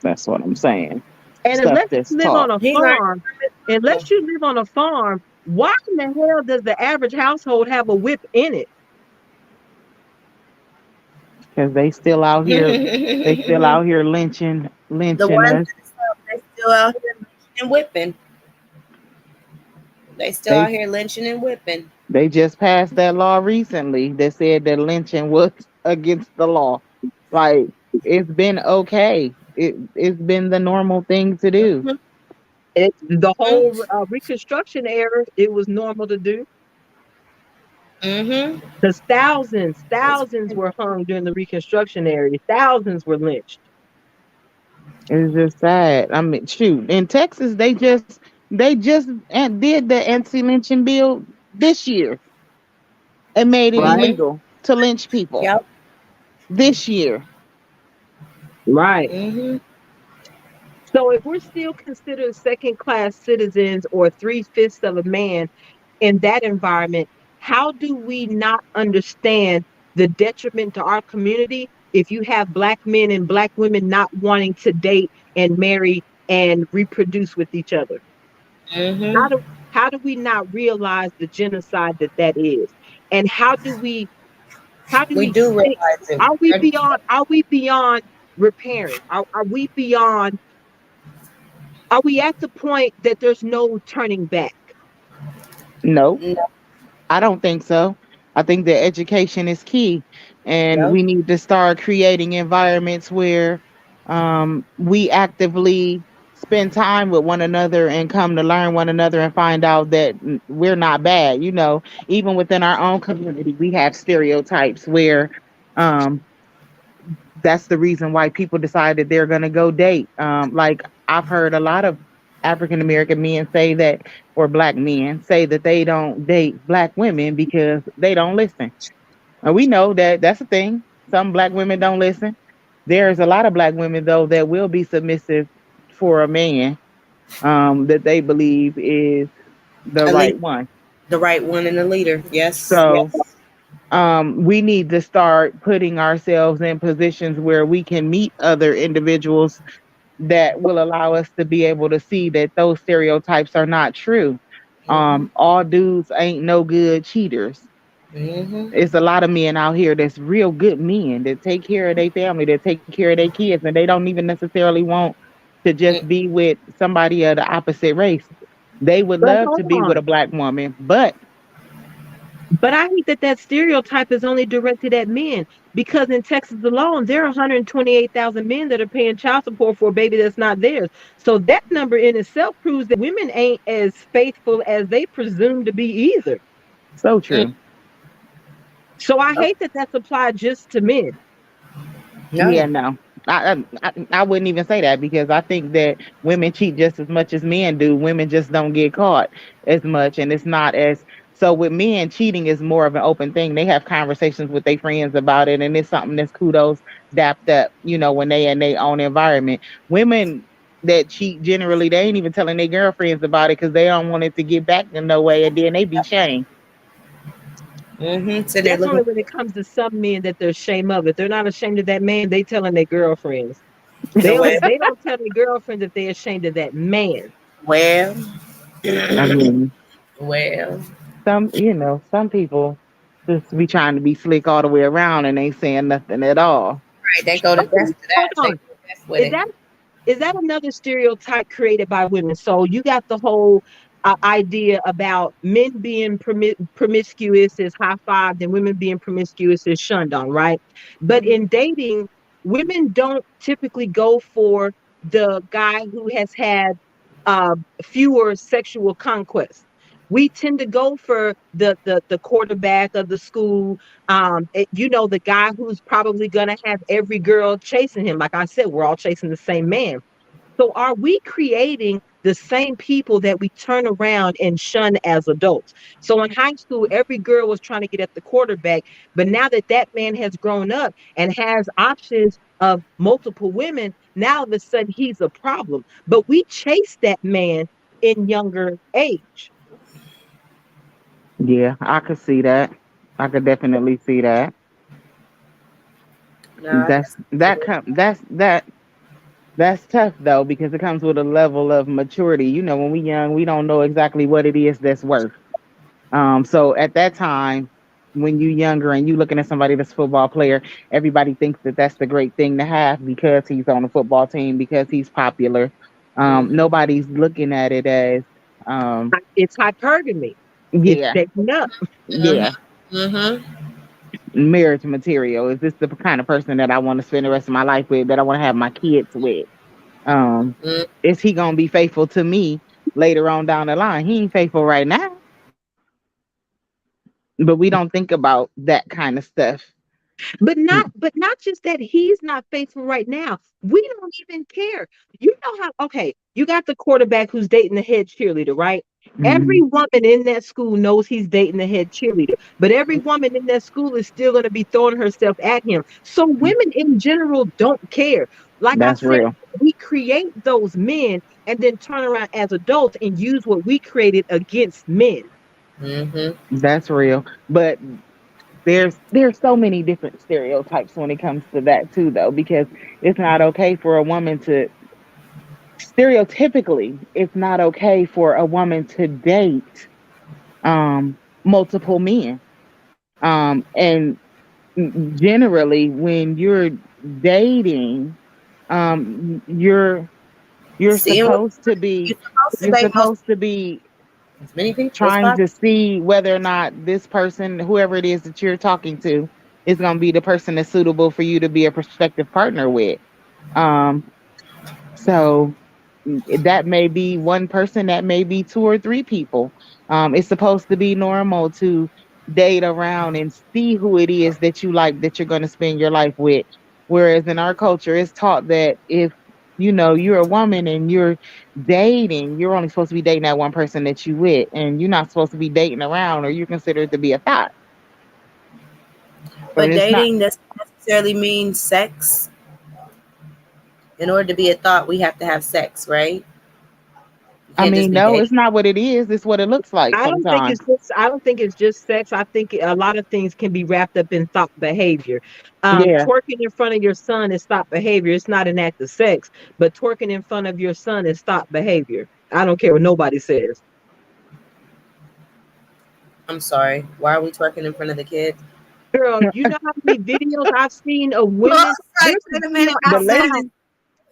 That's what I'm saying. And Stuff unless that's you live taught. on a He learned farm, from his why in the hell does the average household have a whip in it? Because they still out here. They still uncle. out here The lynching ones us. that they still out here lynching and whipping. They still They out here lynching and whipping. they just passed that law recently that said that lynching was against the law. Like it's been okay. It's been the normal thing to do. Mhm, The mhm, whole Reconstruction era, it was normal to do. mhm. Because It's thousands were hung during the Reconstruction era. Thousands were lynched. It's just sad. I mean, shoot, in Texas, they just did the anti-lynching bill this year and made it Right, mhm. illegal to lynch people Yep. this year. right. Mhm. So if we're still considered second class citizens or three-fifths of a man in that environment, how do we not understand the detriment to our community if you have black men and black women not wanting to date and marry and reproduce with each other? Mhm. How do how do we not realize the genocide that that is? And how do We we do think? realize it. Are we beyond repairing? Are we beyond? Are we at the point that there's no turning back? No, No. I don't think so. I think that education is key, and Yep. we need to start creating environments where we actively spend time with one another and come to learn one another and find out that we're not bad. Even within our own community, we have stereotypes where um, that's the reason why people decide that they're going to go date. Like I've heard a lot of African American men say that, or black men say that they don't date black women because they don't listen. And we know that that's a thing. Some black women don't listen. There's a lot of black women though that will be submissive for a man that they believe is the At least right one. the right one and the leader. Yes. So Yes. we need to start putting ourselves in positions where we can meet other individuals that will allow us to be able to see that those stereotypes are not true. Mhm. All dudes ain't no good cheaters. Mhm. It's a lot of men out here that's real good men that take care of their family, that take care of their kids, and they don't even necessarily want to just Mm. be with somebody of the opposite race. They would But love hold to be with on. a black woman, but But I hate that that stereotype is only directed at men because in Texas alone, there are 128,000 men that are paying child support for a baby that's not theirs. So that number in itself proves that women ain't as faithful as they presume to be either. so Mm. true. So I hate that that's applied just to men. No. Yeah, no. I wouldn't even say that because I think that women cheat just as much as men do. Women just don't get caught as much, and it's not as so with men. Cheating is more of an open thing. They have conversations with their friends about it, and it's something that's kudos dapped up. When they in their own environment. Women that cheat generally they ain't even telling their girlfriends about it because they don't want it to get back in no way, and then they be shamed. Mhm. So they're That's only looking when it comes to some men that they're ashamed of it. They're not ashamed of that man. They telling their girlfriends. for well. They don't tell their girlfriends that they're ashamed of that man. Well. I mean, Well. some people just be trying to be slick all the way around and ain't saying nothing at all. Right. They go to death Okay, to hold that. They on. go to death with Is it. that is that another stereotype created by women? So you got the whole idea about men being promiscuous is high fived and women being promiscuous is shunned on, right? But Mhm. in dating, women don't typically go for the guy who has had fewer sexual conquests. We tend to go for the quarterback of the school, the guy who's probably gonna have every girl chasing him. Like I said, we're all chasing the same man. So are we creating the same people that we turn around and shun as adults? So in high school, every girl was trying to get at the quarterback, but now that that man has grown up and has options of multiple women, now all of a sudden he's a problem. But we chase that man in younger age. Yeah, I could see that. I could definitely see that. No, I That's get that come that's tough though because it comes with a level of maturity. You know, when we young, we don't know exactly what it is that's worth. So at that time, when you younger and you looking at somebody that's a football player, everybody thinks that that's the great thing to have because he's on a football team because he's popular. mm-hmm. Nobody's looking at it as um, It's hypergamy. It's yeah, taken up. yeah, Mm-hmm. marriage material. Is this the kind of person that I want to spend the rest of my life with? That I want to have my kids with? Um, Mm. is he gonna be faithful to me later on down the line? He ain't faithful right now, but we don't think about that kind of stuff. But not just that he's not faithful right now. We don't even care. You know how okay, you got the quarterback who's dating the head cheerleader, right? Every Mhm. woman in that school knows he's dating the head cheerleader, but every woman in that school is still going to be throwing herself at him. So women in general don't care. Like I That's said, real. we create those men and then turn around as adults and use what we created against men. Mm-hmm. That's real. But there's so many different stereotypes when it comes to that too though because it's not okay for a woman to stereotypically it's not okay for a woman to date multiple men. And generally when you're dating you're Seeing what supposed to be you're supposed to you're date most supposed to be as many people as trying possible. to see whether or not this person, whoever it is that you're talking to, is going to be the person that's suitable for you to be a prospective partner with. Um, so that may be one person, that may be two or three people. It's supposed to be normal to date around and see who it is that you like that you're going to spend your life with. Whereas in our culture, it's taught that if you're a woman and you're dating, you're only supposed to be dating that one person that you with, and you're not supposed to be dating around, or you're considered to be a thought. But But it's not. dating doesn't necessarily mean sex. In order to be a thought, we have to have sex, right? You I can't just mean, be no, it's dating. not what it is. It's what it looks like sometimes. I don't think it's just sex. I think a lot of things can be wrapped up in thought behavior. Yeah. Twerking in front of your son is thought behavior. It's not an act of sex, but twerking in front of your son is thought behavior. I don't care what nobody says. I'm sorry. Why are we twerking in front of the kids? Girl, you know how many videos I've seen of Oh, women? sorry. There's a Wait a video minute. I The out said now. ladies,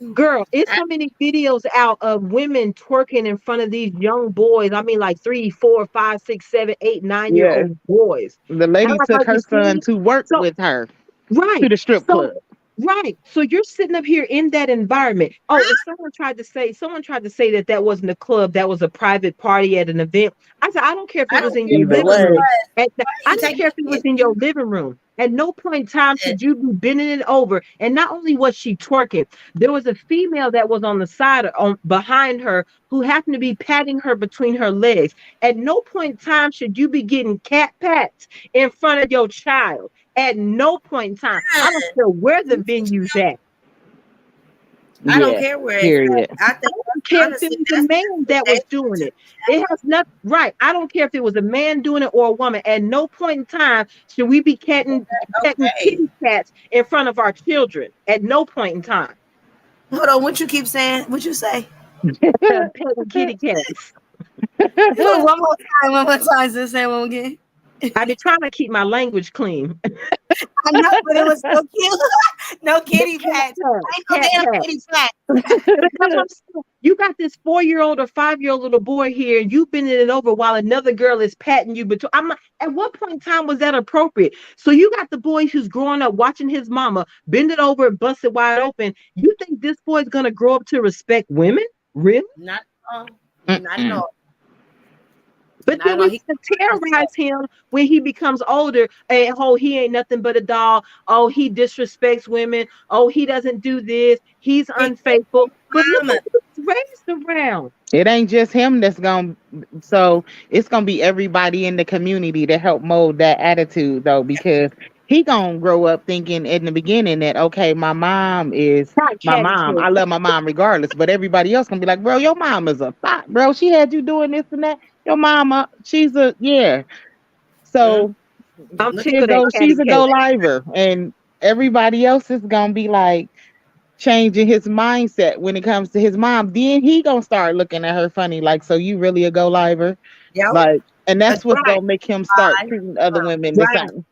it. Girl, it's I, so many videos out of women twerking in front of these young boys. I mean, like 3, 4, 5, 6, 7, 8, 9 year yeah, old boys. the And I'm lady like, took are you her son serious? to work So with her right. to the strip So club. right. So you're sitting up here in that environment. Oh, and someone tried to say that that wasn't a club, that was a private party at an event. I said, I don't care if it I was don't in your care Either what it living was. way, room. Why are I you don't taking care if it was in your living room. At no point in time it? should you be bending it over. And not only was she twerking, there was a female that was on the side on behind her who happened to be patting her between her legs. At no point in time should you be getting cat pats in front of your child. At no point in time. I don't care where the venue's at. I don't yeah, care where it's at. period. I I think don't that's care if it honestly was a that's man just that was doing it. It has nothing right. I don't care if it was a man doing it or a woman. At no point in time should we be petting okay. kitty cats in front of our children. At no point in time. Hold on, what you keep saying? What you say? Petting kitty cats. One more time, one more time. Just say one again. I've been trying to keep my language clean. I know, but it was so cute. No The kitty cat pats. pats, Ain't no cat damn kitty pats. pats. But that's what I'm saying. You got this 4-year-old or 5-year-old little boy here, and you bending it over while another girl is patting you. But I'm like, at what point in time was that appropriate? So you got the boy who's growing up watching his mama bend it over and bust it wide open. You think this boy's gonna grow up to respect women? Really? Not at all. Not at Mm-mm. all. But then Not we about he want to hurt terrorize himself. him when he becomes older. And oh, he ain't nothing but a doll. Oh, he disrespects women. Oh, he doesn't do this. He's He killed unfaithful. But look mama. who he was raised around. It ain't just him that's going to, so it's going to be everybody in the community to help mold that attitude though, because he going to grow up thinking in the beginning that, okay, my mom is Not my catty mom. corner. I love my mom regardless, but everybody else going to be like, bro, your mom is a thought, bro. She had you doing this and that. Your mama, she's a, yeah. Mm. So I'm Look at here tickled at goes, catty she's a cake. go liver. And everybody else is going to be like, changing his mindset when it comes to his mom, then he gonna start looking at her funny, like, so you really a go liver? yo. Like, and that's what's Right, gonna make him start Bye. treating other women the right. same.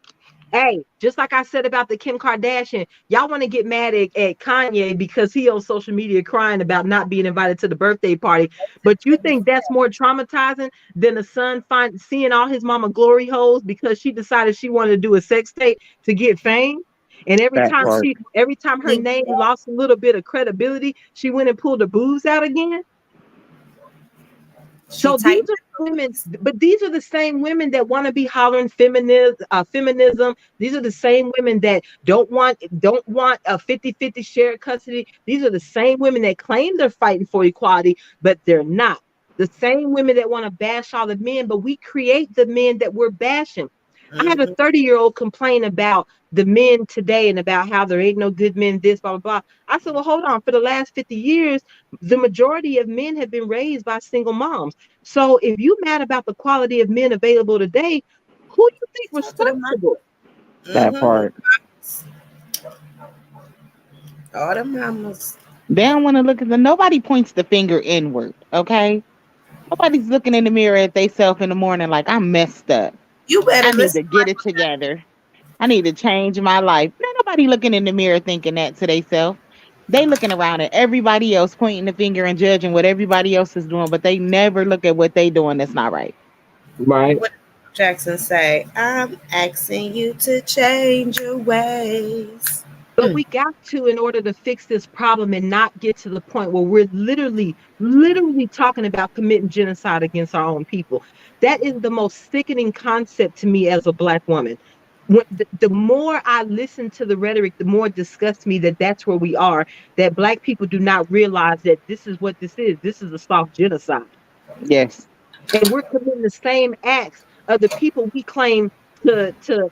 Hey, just like I said about the Kim Kardashian, y'all want to get mad at Kanye because he on social media crying about not being invited to the birthday party. But you think that's more traumatizing than a son seeing all his mama glory holes because she decided she wanted to do a sex tape to get fame? And That part. every time her He, name lost a little bit of credibility, she went and pulled her boobs out again. she So these tightened are women, but these are the same women that want to be hollering feminism. These are the same women that don't want a 50-50 shared custody. These are the same women that claim they're fighting for equality, but they're not. The same women that want to bash all the men, but we create the men that we're bashing. I had a it. 30-year-old complain about the men today and about how there ain't no good men, this, blah, blah, blah. I said, well, hold on. For the last 50 years, the majority of men have been raised by single moms. So if you mad about the quality of men available today, who you think Talk to the mom. responsible? That Mm-hmm. part. All the mamas. They don't want to look at the, nobody points the finger inward, okay? Nobody's looking in the mirror at themselves in the morning like, I'm messed up. You better I need listen to get it together. I need to change my life. Ain't nobody looking in the mirror thinking that to themselves. They looking around at everybody else, pointing the finger and judging what everybody else is doing, but they never look at what they doing that's not right. Right. what Jackson say. I'm asking you to change your ways. But we got to, in order to fix this problem and not get to the point where we're literally talking about committing genocide against our own people. That is the most sickening concept to me as a Black woman. The more I listen to the rhetoric, the more it disgusts me that that's where we are, that Black people do not realize that this is what this is. This is a soft genocide. Yes. And we're committing the same acts of the people we claim to to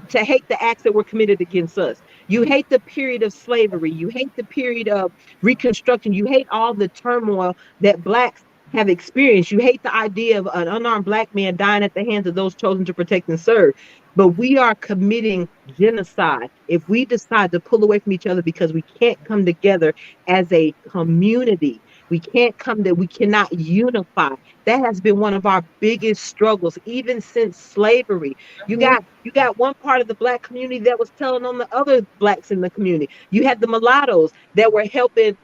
to hate the acts that were committed against us. You hate the period of slavery. You hate the period of Reconstruction. You hate all the turmoil that Blacks have experienced. You hate the idea of an unarmed Black man dying at the hands of those chosen to protect and serve. But we are committing genocide if we decide to pull away from each other because we can't come together as a community. We cannot unify. That has been one of our biggest struggles, even since slavery. You got one part of the Black community that was telling on the other Blacks in the community. You had the mulattoes that were helping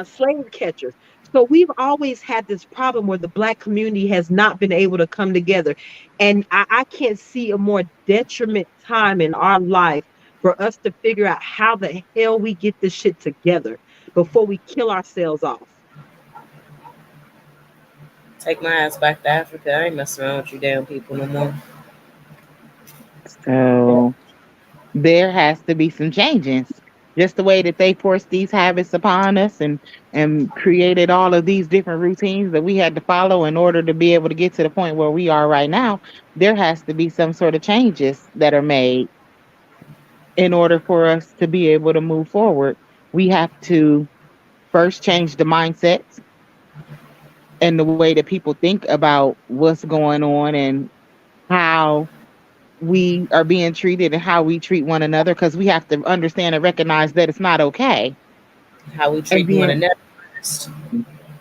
slave catchers. So we've always had this problem where the Black community has not been able to come together. And I can't see a more detriment time in our life for us to figure out how the hell we get this shit together before we kill ourselves off. Take my ass back to Africa. I ain't messing around with you damn people no more. So there has to be some changes. Just the way that they forced these habits upon us and created all of these different routines that we had to follow in order to be able to get to the point where we are right now, there has to be some sort of changes that are made in order for us to be able to move forward. We have to first change the mindsets and the way that people think about what's going on and how we are being treated and how we treat one another, because we have to understand and recognize that it's not okay. How we And treat one then, another first.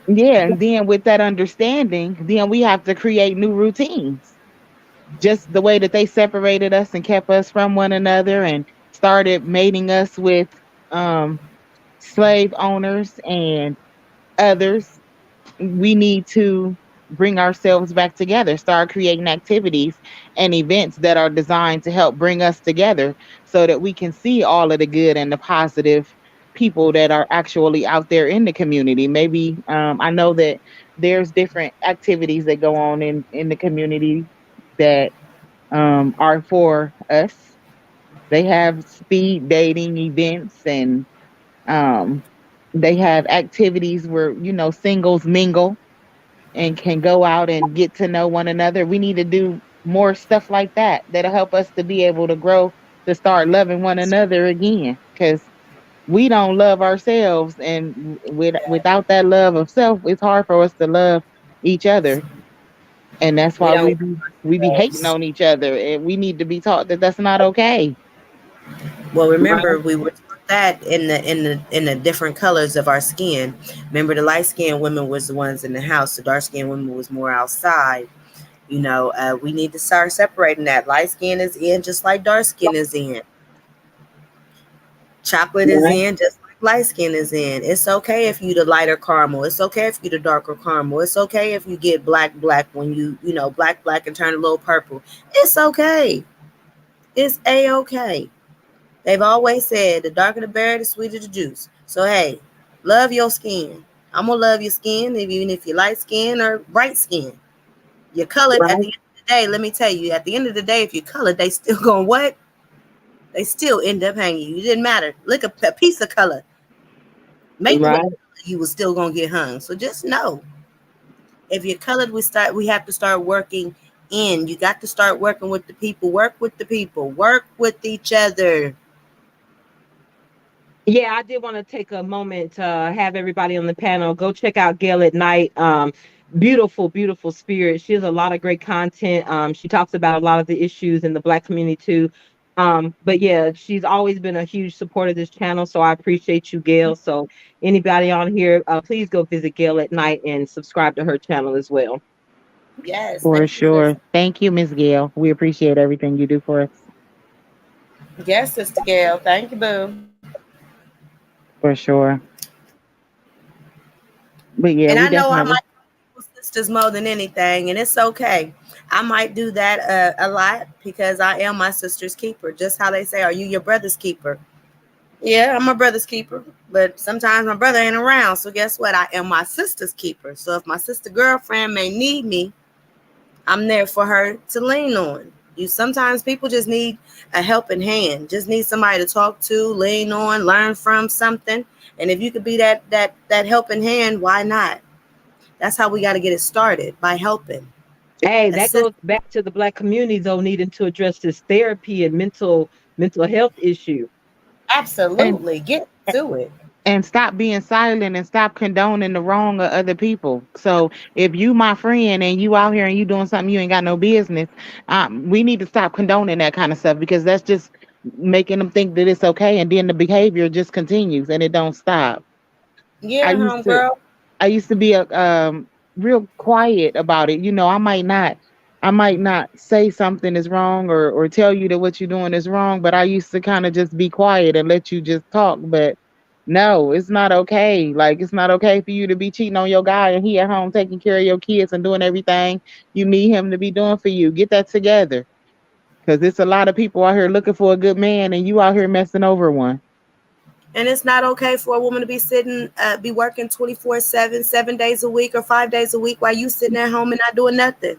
yeah, and then with that understanding, then we have to create new routines. Just the way that they separated us and kept us from one another and started mating us with um, slave owners and others, we need to bring ourselves back together, start creating activities and events that are designed to help bring us together so that we can see all of the good and the positive people that are actually out there in the community. Maybe I know that there's different activities that go on in the community that are for us. They have speed dating events, and um, they have activities where singles mingle and can go out and get to know one another. We need to do more stuff like that that'll help us to be able to grow, to start loving one another again, because we don't love ourselves, and without that love of self, it's hard for us to love each other. And that's We why don't we be hating ourselves. on each other, and we need to be taught that that's not okay. Well, remember Right. we were taught that in the different colors of our skin. Remember, the light skinned women was the ones in the house. The dark skinned women was more outside. We need to start separating that. Light skin is in just like dark skin is in. Chocolate is Right. in just like light skin is in. It's okay if you the lighter caramel. It's okay if you the darker caramel. It's okay if you get black when black and turn a little purple. It's okay. It's a-okay. They've always said the darker the berry, the sweeter the juice. So hey, love your skin. I'm gonna love your skin, even if you're light skin or bright skin. You're colored at Right. the end of the day. Let me tell you, at the end of the day, if you're colored, they still gonna what? They still end up hanging you. It didn't matter. Look at a piece of color. Make what Right. color you was still gonna get hung. So just know, if you're colored, we have to start working in. You got to start working with the people. Work with the people. Work with each other. Yeah, I did want to take a moment to have everybody on the panel go check out Gail at Night. Beautiful, beautiful spirit. She has a lot of great content. She talks about a lot of the issues in the Black community too. But yeah, she's always been a huge supporter of this channel, so I appreciate you, Gail. So anybody on here, please go visit Gail at Night and subscribe to her channel as well. Yes, For thank you, sis. sure. Thank you, Miss Gail. We appreciate everything you do for us. Yes, Sister Gail. Thank you, boo. For sure. But And yeah, I we know I definitely. might call sisters more than anything, and it's okay. I might do that a lot because I am my sister's keeper. Just how they say, "Are you your brother's keeper?" Yeah, I'm my brother's keeper, but sometimes my brother ain't around. So guess what? I am my sister's keeper. So if my sister girlfriend may need me, I'm there for her to lean on. You sometimes people just need a helping hand, just need somebody to talk to, lean on, learn from something. And if you could be that helping hand, why not? That's how we got to get it started, by helping. Hey, that Assist. goes back to the Black community though needing to address this therapy and mental health issue. and Absolutely. Get to it. and stop being silent and stop condoning the wrong of other people. So if you my friend and you out here and you doing something you ain't got no business, we need to stop condoning that kind of stuff, because that's just making them think that it's okay, and then the behavior just continues and it don't stop. I Yeah, used to homegirl. I used to be a real quiet about it. I might not say something is wrong, or tell you that what you're doing is wrong, but I used to kind of just be quiet and let you just talk. But no, it's not okay. Like, it's not okay for you to be cheating on your guy and he at home taking care of your kids and doing everything you need him to be doing for you. Get that together. Cause it's a lot of people out here looking for a good man and you out here messing over one. And it's not okay for a woman to be sitting, be working 24/7, 7 days a week or 5 days a week while you sitting at home and not doing nothing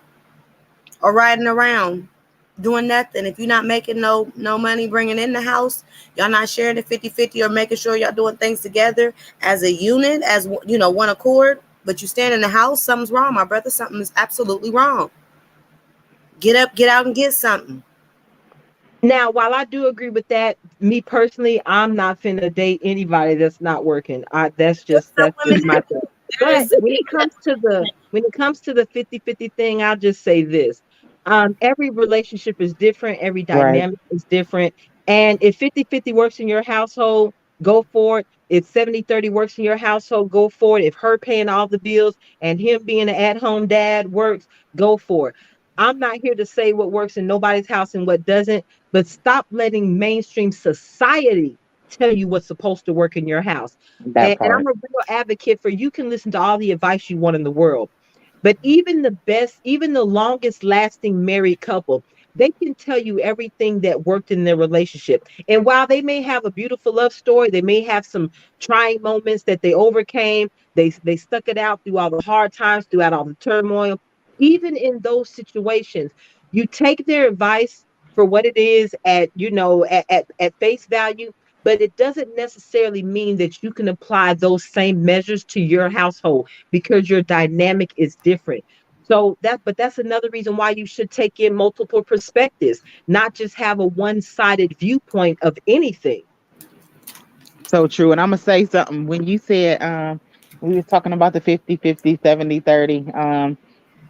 or riding around doing nothing. If you're not making no money bringing in the house, y'all not sharing it 50-50 or making sure y'all doing things together as a unit, as one accord, but you stand in the house, something's wrong, my brother. Something is absolutely wrong. Get up, get out and get something. Now, while I do agree with that, me personally, I'm not finna date anybody that's not working. That's There's just some that's women just my that thing. do. There But is when it comes to the 50-50 thing, I'll just say this. Every relationship is different, every Right. dynamic is different. And if 50-50 works in your household, go for it. If 70-30 works in your household, go for it. If her paying all the bills and him being an at-home dad works, go for it. I'm not here to say what works in nobody's house and what doesn't, but stop letting mainstream society tell you what's supposed to work in your house. That And I'm part. a real advocate for you can listen to all the advice you want in the world. But even the best, even the longest lasting married couple, they can tell you everything that worked in their relationship. And while they may have a beautiful love story, they may have some trying moments that they overcame. They stuck it out through all the hard times, throughout all the turmoil. Even in those situations, you take their advice for what it is at, at face value, but it doesn't necessarily mean that you can apply those same measures to your household because your dynamic is different. So that's another reason why you should take in multiple perspectives, not just have a one-sided viewpoint of anything. So true. And I'm gonna say something. When you said we was talking about the 50-50, 70-30.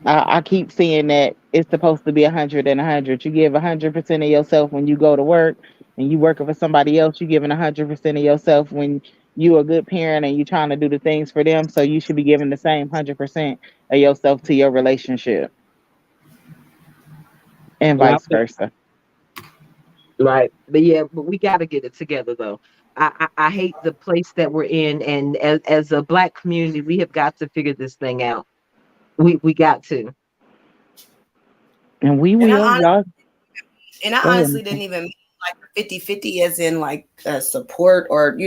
I keep seeing that it's supposed to be 100 and 100. You give 100% of yourself when you go to work and you working for somebody else. You giving 100% of yourself when you a good parent and you trying to do the things for them. So you should be giving the same 100% of yourself to your relationship and Yep. vice versa. Right. But yeah, but we got to get it together though. I hate the place that we're in, and as a black community, we have got to figure this thing out. We got to. And we And will. Y'all go ahead. honestly didn't even mean like 50-50 as in like support or,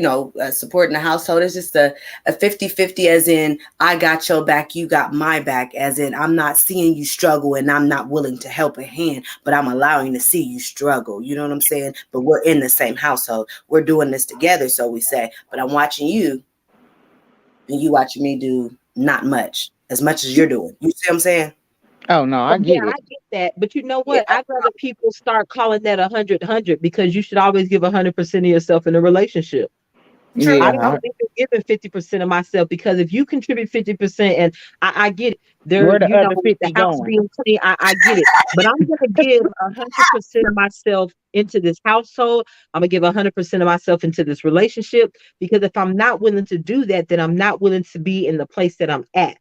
support in the household. It's just a 50-50 as in I got your back, you got my back, as in I'm not seeing you struggle and I'm not willing to help a hand, but I'm allowing to see you struggle. You know what I'm saying? But we're in the same household. We're doing this together, so we say, but I'm watching you and you watching me do not much as you're doing. You see what I'm saying? Oh no, Oh, I yeah, get I it. get that. But you know Yeah. what? I'd rather people start calling that 100-100 because you should always give 100% of yourself in a relationship. I True. don't Yeah. believe in giving 50% of myself because if you contribute 50%, and I get it, there, Where the other the 50 house going? being clean, I get it. But I'm gonna give 100% of myself into this household. I'm gonna give 100% of myself into this relationship because if I'm not willing to do that, then I'm not willing to be in the place that I'm at.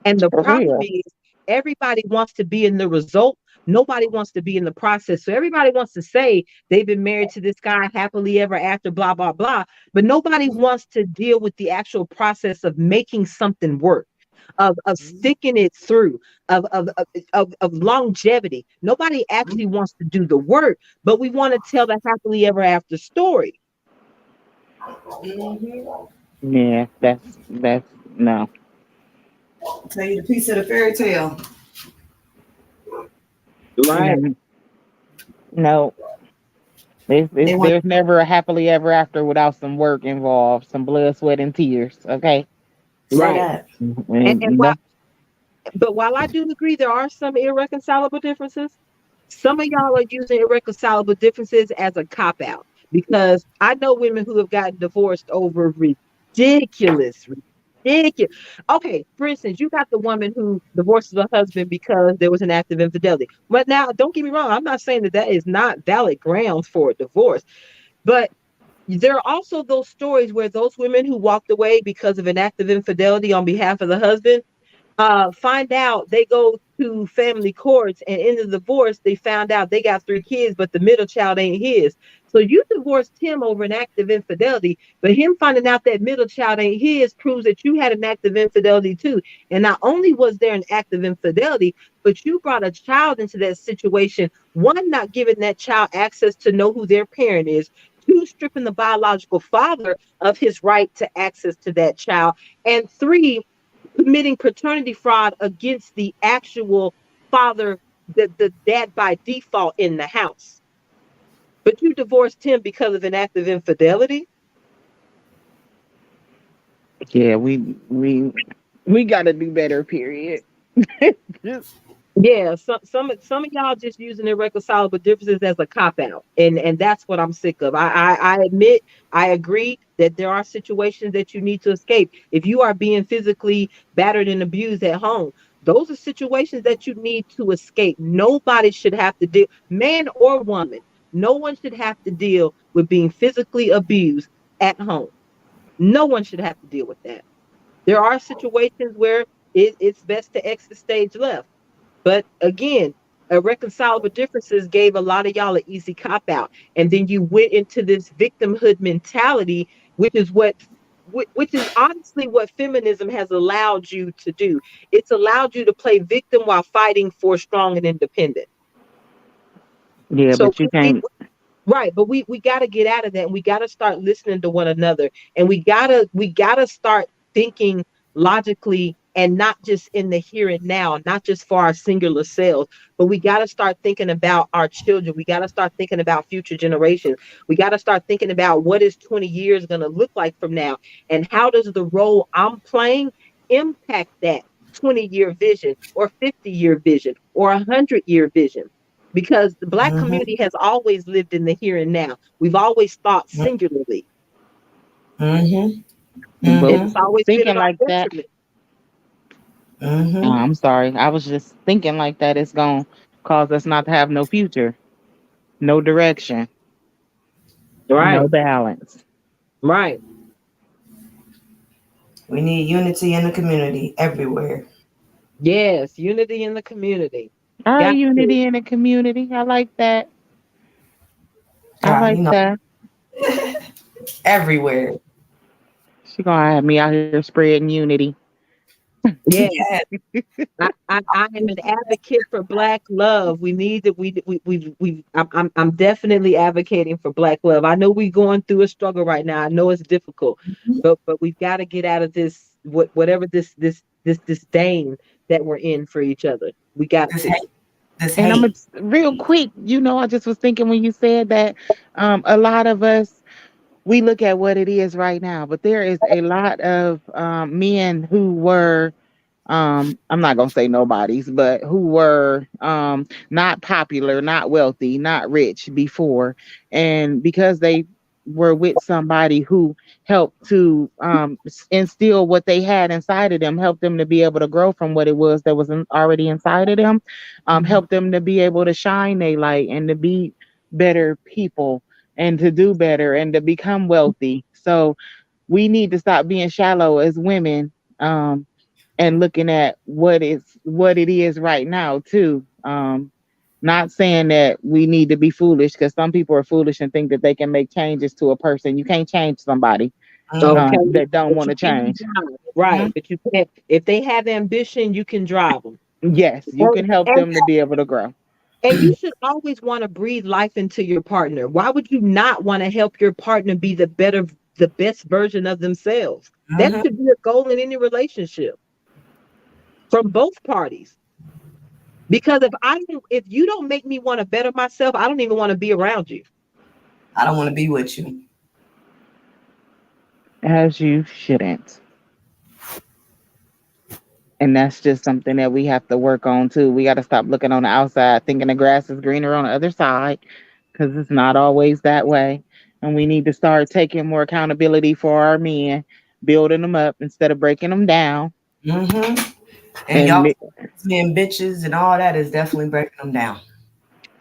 And the For problem real. is, everybody wants to be in the result. Nobody wants to be in the process. So everybody wants to say they've been married to this guy happily ever after, blah, blah, blah. But nobody wants to deal with the actual process of making something work, of sticking it through, of longevity. Nobody actually wants to do the work, but we want to tell the happily ever after story. Mm-hmm. Yeah, that's no. Tell you the piece of the fairy tale. Right, No. No. They want There's never a happily ever after without some work involved, some blood, sweat, and tears. Okay. to say right. that. And No. while I do agree there are some irreconcilable differences, some of y'all are using irreconcilable differences as a cop out because I know women who have gotten divorced over ridiculous, ridiculous. Okay, for instance, you got the woman who divorces her husband because there was an act of infidelity. But now, don't get me wrong, I'm not saying that that is not valid grounds for a divorce, but there are also those stories where those women who walked away because of an act of infidelity on behalf of the husband find out they go to family courts, and in the divorce they found out they got 3 kids but the middle child ain't his. So you divorced him over an act of infidelity, but him finding out that middle child ain't his proves that you had an act of infidelity too. And not only was there an act of infidelity, but you brought a child into that situation, one, not giving that child access to know who their parent is, two, stripping the biological father of his right to access to that child, and three, committing paternity fraud against the actual father, the dad by default in the house. But you divorced him because of an act of infidelity. Yeah, we got to do better. Period. Yeah, some of y'all just using irreconcilable differences as a cop out, and that's what I'm sick of. I admit, I agree that there are situations that you need to escape. If you are being physically battered and abused at home, those are situations that you need to escape. Nobody should have to deal, man or woman. No one should have to deal with being physically abused at home. No one should have to deal with that. There are situations where it's best to exit stage left. But again, irreconcilable differences gave a lot of y'all an easy cop out, and then you went into this victimhood mentality, which is which is honestly what feminism has allowed you to do. It's allowed you to play victim while fighting for strong and independent. So Yeah, we, but you we can't. right, but we got to get out of that, and we got to start listening to one another, and we got to start thinking logically, and not just in the here and now, not just for our singular selves, but we got to start thinking about our children. We got to start thinking about future generations. We got to start thinking about what is 20 years going to look like from now, and how does the role I'm playing impact that 20-year vision, or 50-year vision, or 100-year vision, because the Black Mm-hmm. community has always lived in the here and now. We've always thought singularly, Mm-hmm. But and Mm-hmm. it's always been in thinking our like that, detriment. Mm-hmm. I'm sorry. I was just thinking like that. It's gonna cause us not to have no future, no direction, Right, no balance. right. We need unity in the community everywhere. Yes, unity in the community. All right, Got to. unity in the community. I like that. I God, like you know, that. everywhere. She gonna have me out here spreading unity. Yeah, Yeah. I am an advocate for Black love. We need to. We. I'm definitely advocating for Black love. I know we're going through a struggle right now. I know it's difficult, but we've got to get out of this, whatever this disdain that we're in for each other. We got This to. hate. This And hate. real quick, I just was thinking when you said that, a lot of us, we look at what it is right now, but there is a lot of men who were, I'm not gonna say nobodies, but who were not popular, not wealthy, not rich before, and because they were with somebody who helped to instill what they had inside of them, help them to be able to grow from what it was that was already inside of them, help them to be able to shine a light and to be better people and to do better and to become wealthy. So we need to stop being shallow as women, and looking at what it is right now too. Not saying that we need to be foolish, because some people are foolish and think that they can make changes to a person. You can't change somebody Mm-hmm. Okay, that don't but want you to can change. drive, right? But you can't. If they have ambition, you can drive them. Yes, you And, can help and them to be able to grow. And you should always want to breathe life into your partner. Why would you not want to help your partner be the best version of themselves? That Mm-hmm. should be a goal in any relationship from both parties. Because if you don't make me want to better myself, I don't even want to be around you. I don't want to be with you. As you shouldn't. And that's just something that we have to work on too. We got to stop looking on the outside thinking the grass is greener on the other side, because it's not always that way. And we need to start taking more accountability for our men, building them up instead of breaking them down. Mm-hmm. And And y'all being bitches and all that is definitely breaking them down.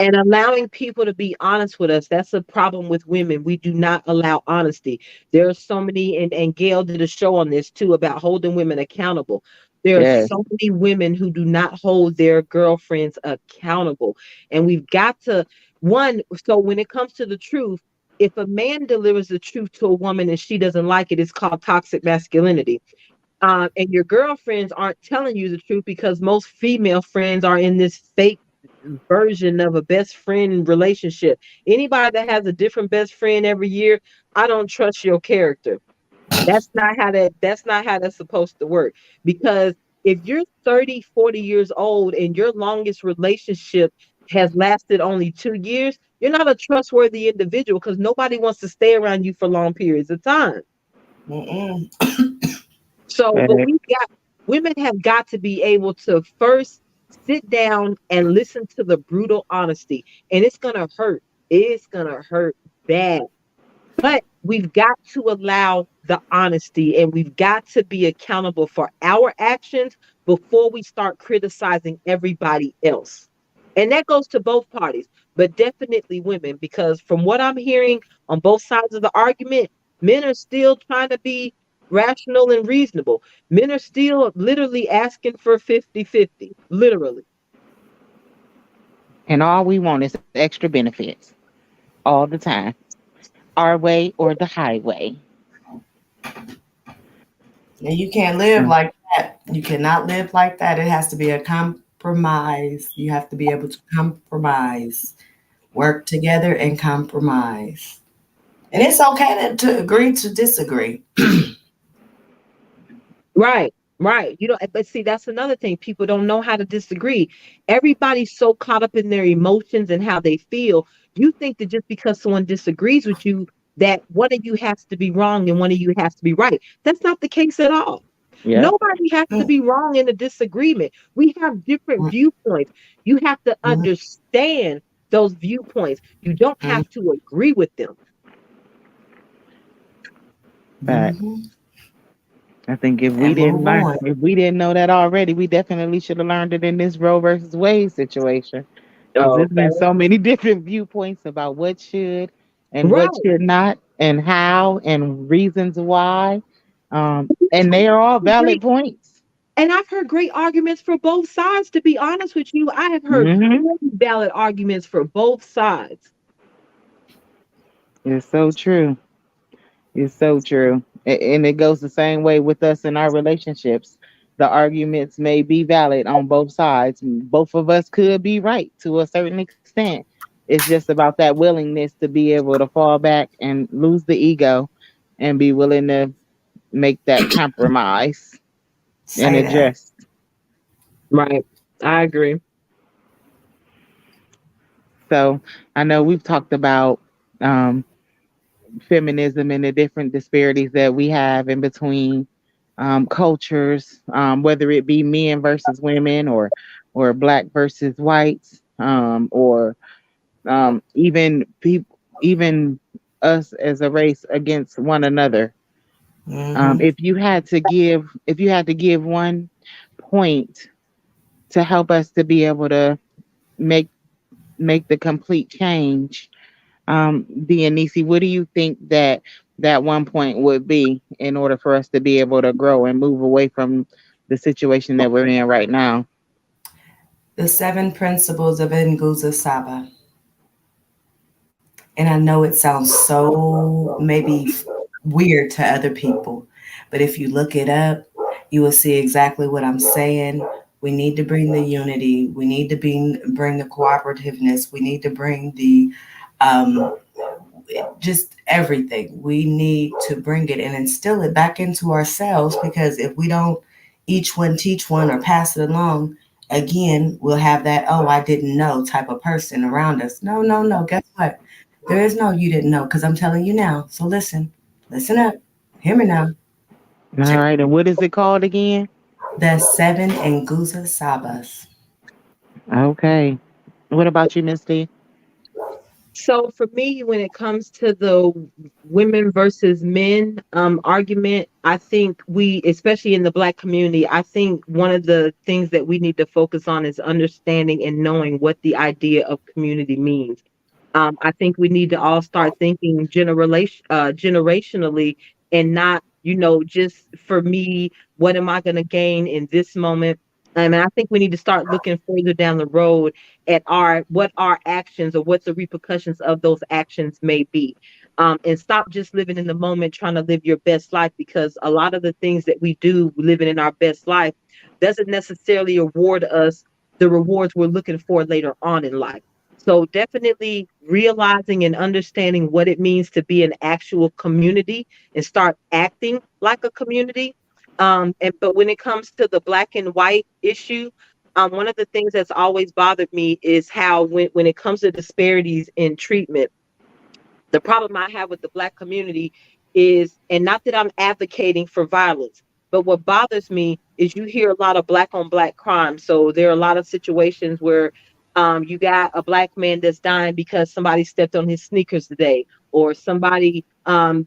And allowing people to be honest with us. That's a problem with women. We do not allow honesty. There are so many, and Gail did a show on this too about holding women accountable. There are yes, so many women who do not hold their girlfriends accountable. And we've got to, one, so when it comes to the truth, if a man delivers the truth to a woman and she doesn't like it, it's called toxic masculinity. And your girlfriends aren't telling you the truth because most female friends are in this fake version of a best friend relationship. Anybody that has a different best friend every year, I don't trust your character. That's not how that's supposed to work. Because if you're 30, 40 years old and your longest relationship has lasted only 2 years, you're not a trustworthy individual because nobody wants to stay around you for long periods of time. Mm-mm. So, but correct. women have got to be able to first sit down and listen to the brutal honesty. And it's going to hurt. It's going to hurt bad. But we've got to allow the honesty, and we've got to be accountable for our actions before we start criticizing everybody else. And that goes to both parties, but definitely women, because from what I'm hearing on both sides of the argument, men are still trying to be rational and reasonable. Men are still literally asking for 50-50, literally. And all we want is extra benefits all the time, our way or the highway. And you can't live Mm. like that. You cannot live like that. It has to be a compromise. You have to be able to compromise. work together and compromise. And it's okay to agree to disagree. Right, right. But see, that's another thing. People don't know how to disagree. Everybody's so caught up in their emotions and how they feel. You think that just because someone disagrees with you, that one of you has to be wrong and one of you has to be right. That's not the case at all. Yep. Nobody has to be wrong in a disagreement. We have different viewpoints. You have to understand those viewpoints. You don't have to agree with them. Fact. Mhm. I think if we And didn't move learn, on. if we didn't know that already, we definitely should have learned it in this Roe versus Wade situation. Because there's Okay. been so many different viewpoints about what should and what Right. should not, and how, and reasons why. And they are all valid Great. points. And I've heard great arguments for both sides, to be honest with you. I have heard Hmm. very valid arguments for both sides. It's so true. It's so true. And it goes the same way with us in our relationships. The arguments may be valid on both sides. Both of us could be right to a certain extent. It's just about that willingness to be able to fall back and lose the ego and be willing to make that compromise and Say that. adjust. Right. I agree. So I know we've talked about um, feminism and the different disparities that we have in between cultures, whether it be men versus women or black versus whites, or even people, even us as a race against one another. Hmm. If you had to give one point to help us to be able to make make the complete change, Dionysi, what do you think that that one point would be in order for us to be able to grow and move away from the situation that we're in right now? The seven principles of Nguza Saba. And I know it sounds so maybe weird to other people, but if you look it up, you will see exactly what I'm saying. We need to bring the unity. We need to bring the cooperativeness. We need to bring the um, just everything. We need to bring it and instill it back into ourselves because if we don't each one teach one or pass it along, again, we'll have that, oh, I didn't know type of person around us. No, no, no. Guess what? There is no you didn't know because I'm telling you now. So listen, listen up. Hear me now. All Check right, and what is it called again? the seven Nguza Sabas. Okay. What about you, Misty? So for me, when it comes to the women versus men argument, I think we, especially in the Black community, I think one of the things that we need to focus on is understanding and knowing what the idea of community means. I think we need to all start thinking generationally and not, just for me, what am I going to gain in this moment? And I think we need to start looking further down the road at what our actions or what the repercussions of those actions may be. And stop just living in the moment, trying to live your best life, because a lot of the things that we do living in our best life doesn't necessarily award us the rewards we're looking for later on in life. So definitely realizing and understanding what it means to be an actual community and start acting like a community. But when it comes to the black and white issue, one of the things that's always bothered me is how when it comes to disparities in treatment, the problem I have with the black community is, and not that I'm advocating for violence, but what bothers me is you hear a lot of black on black crime. So there are a lot of situations where you got a black man that's dying because somebody stepped on his sneakers today, or somebody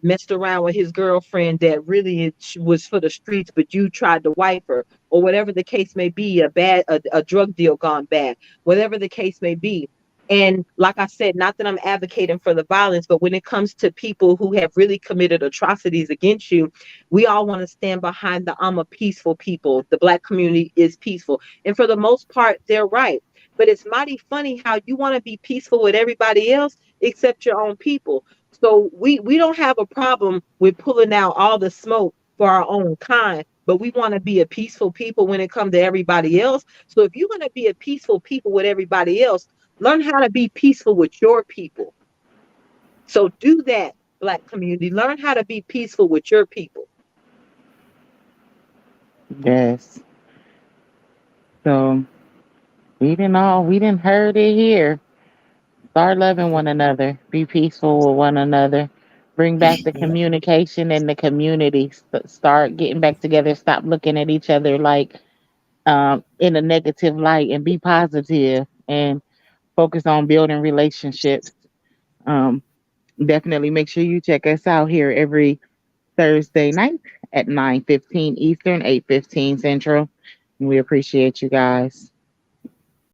messed around with his girlfriend that really was for the streets, but you tried to wipe her, or whatever the case may be, a drug deal gone bad, whatever the case may be. And like I said, not that I'm advocating for the violence, but when it comes to people who have really committed atrocities against you, we all want to stand behind the I'm a peaceful people. The black community is peaceful. And for the most part, they're right. But it's mighty funny how you want to be peaceful with everybody else except your own people. So we don't have a problem with pulling out all the smoke for our own kind, but we want to be a peaceful people when it comes to everybody else. So if you're going to be a peaceful people with everybody else, Learn how to be peaceful with your people. So do that, Black community. Learn how to be peaceful with your people. Yes. So we didn't heard it here. Start loving one another. Be peaceful with one another. Bring back the communication in the community. Start getting back together. Stop looking at each other like in a negative light, and be positive and focus on building relationships. Um, Definitely make sure you check us out here every Thursday night at 9:15 Eastern, 8:15 Central. We appreciate you guys.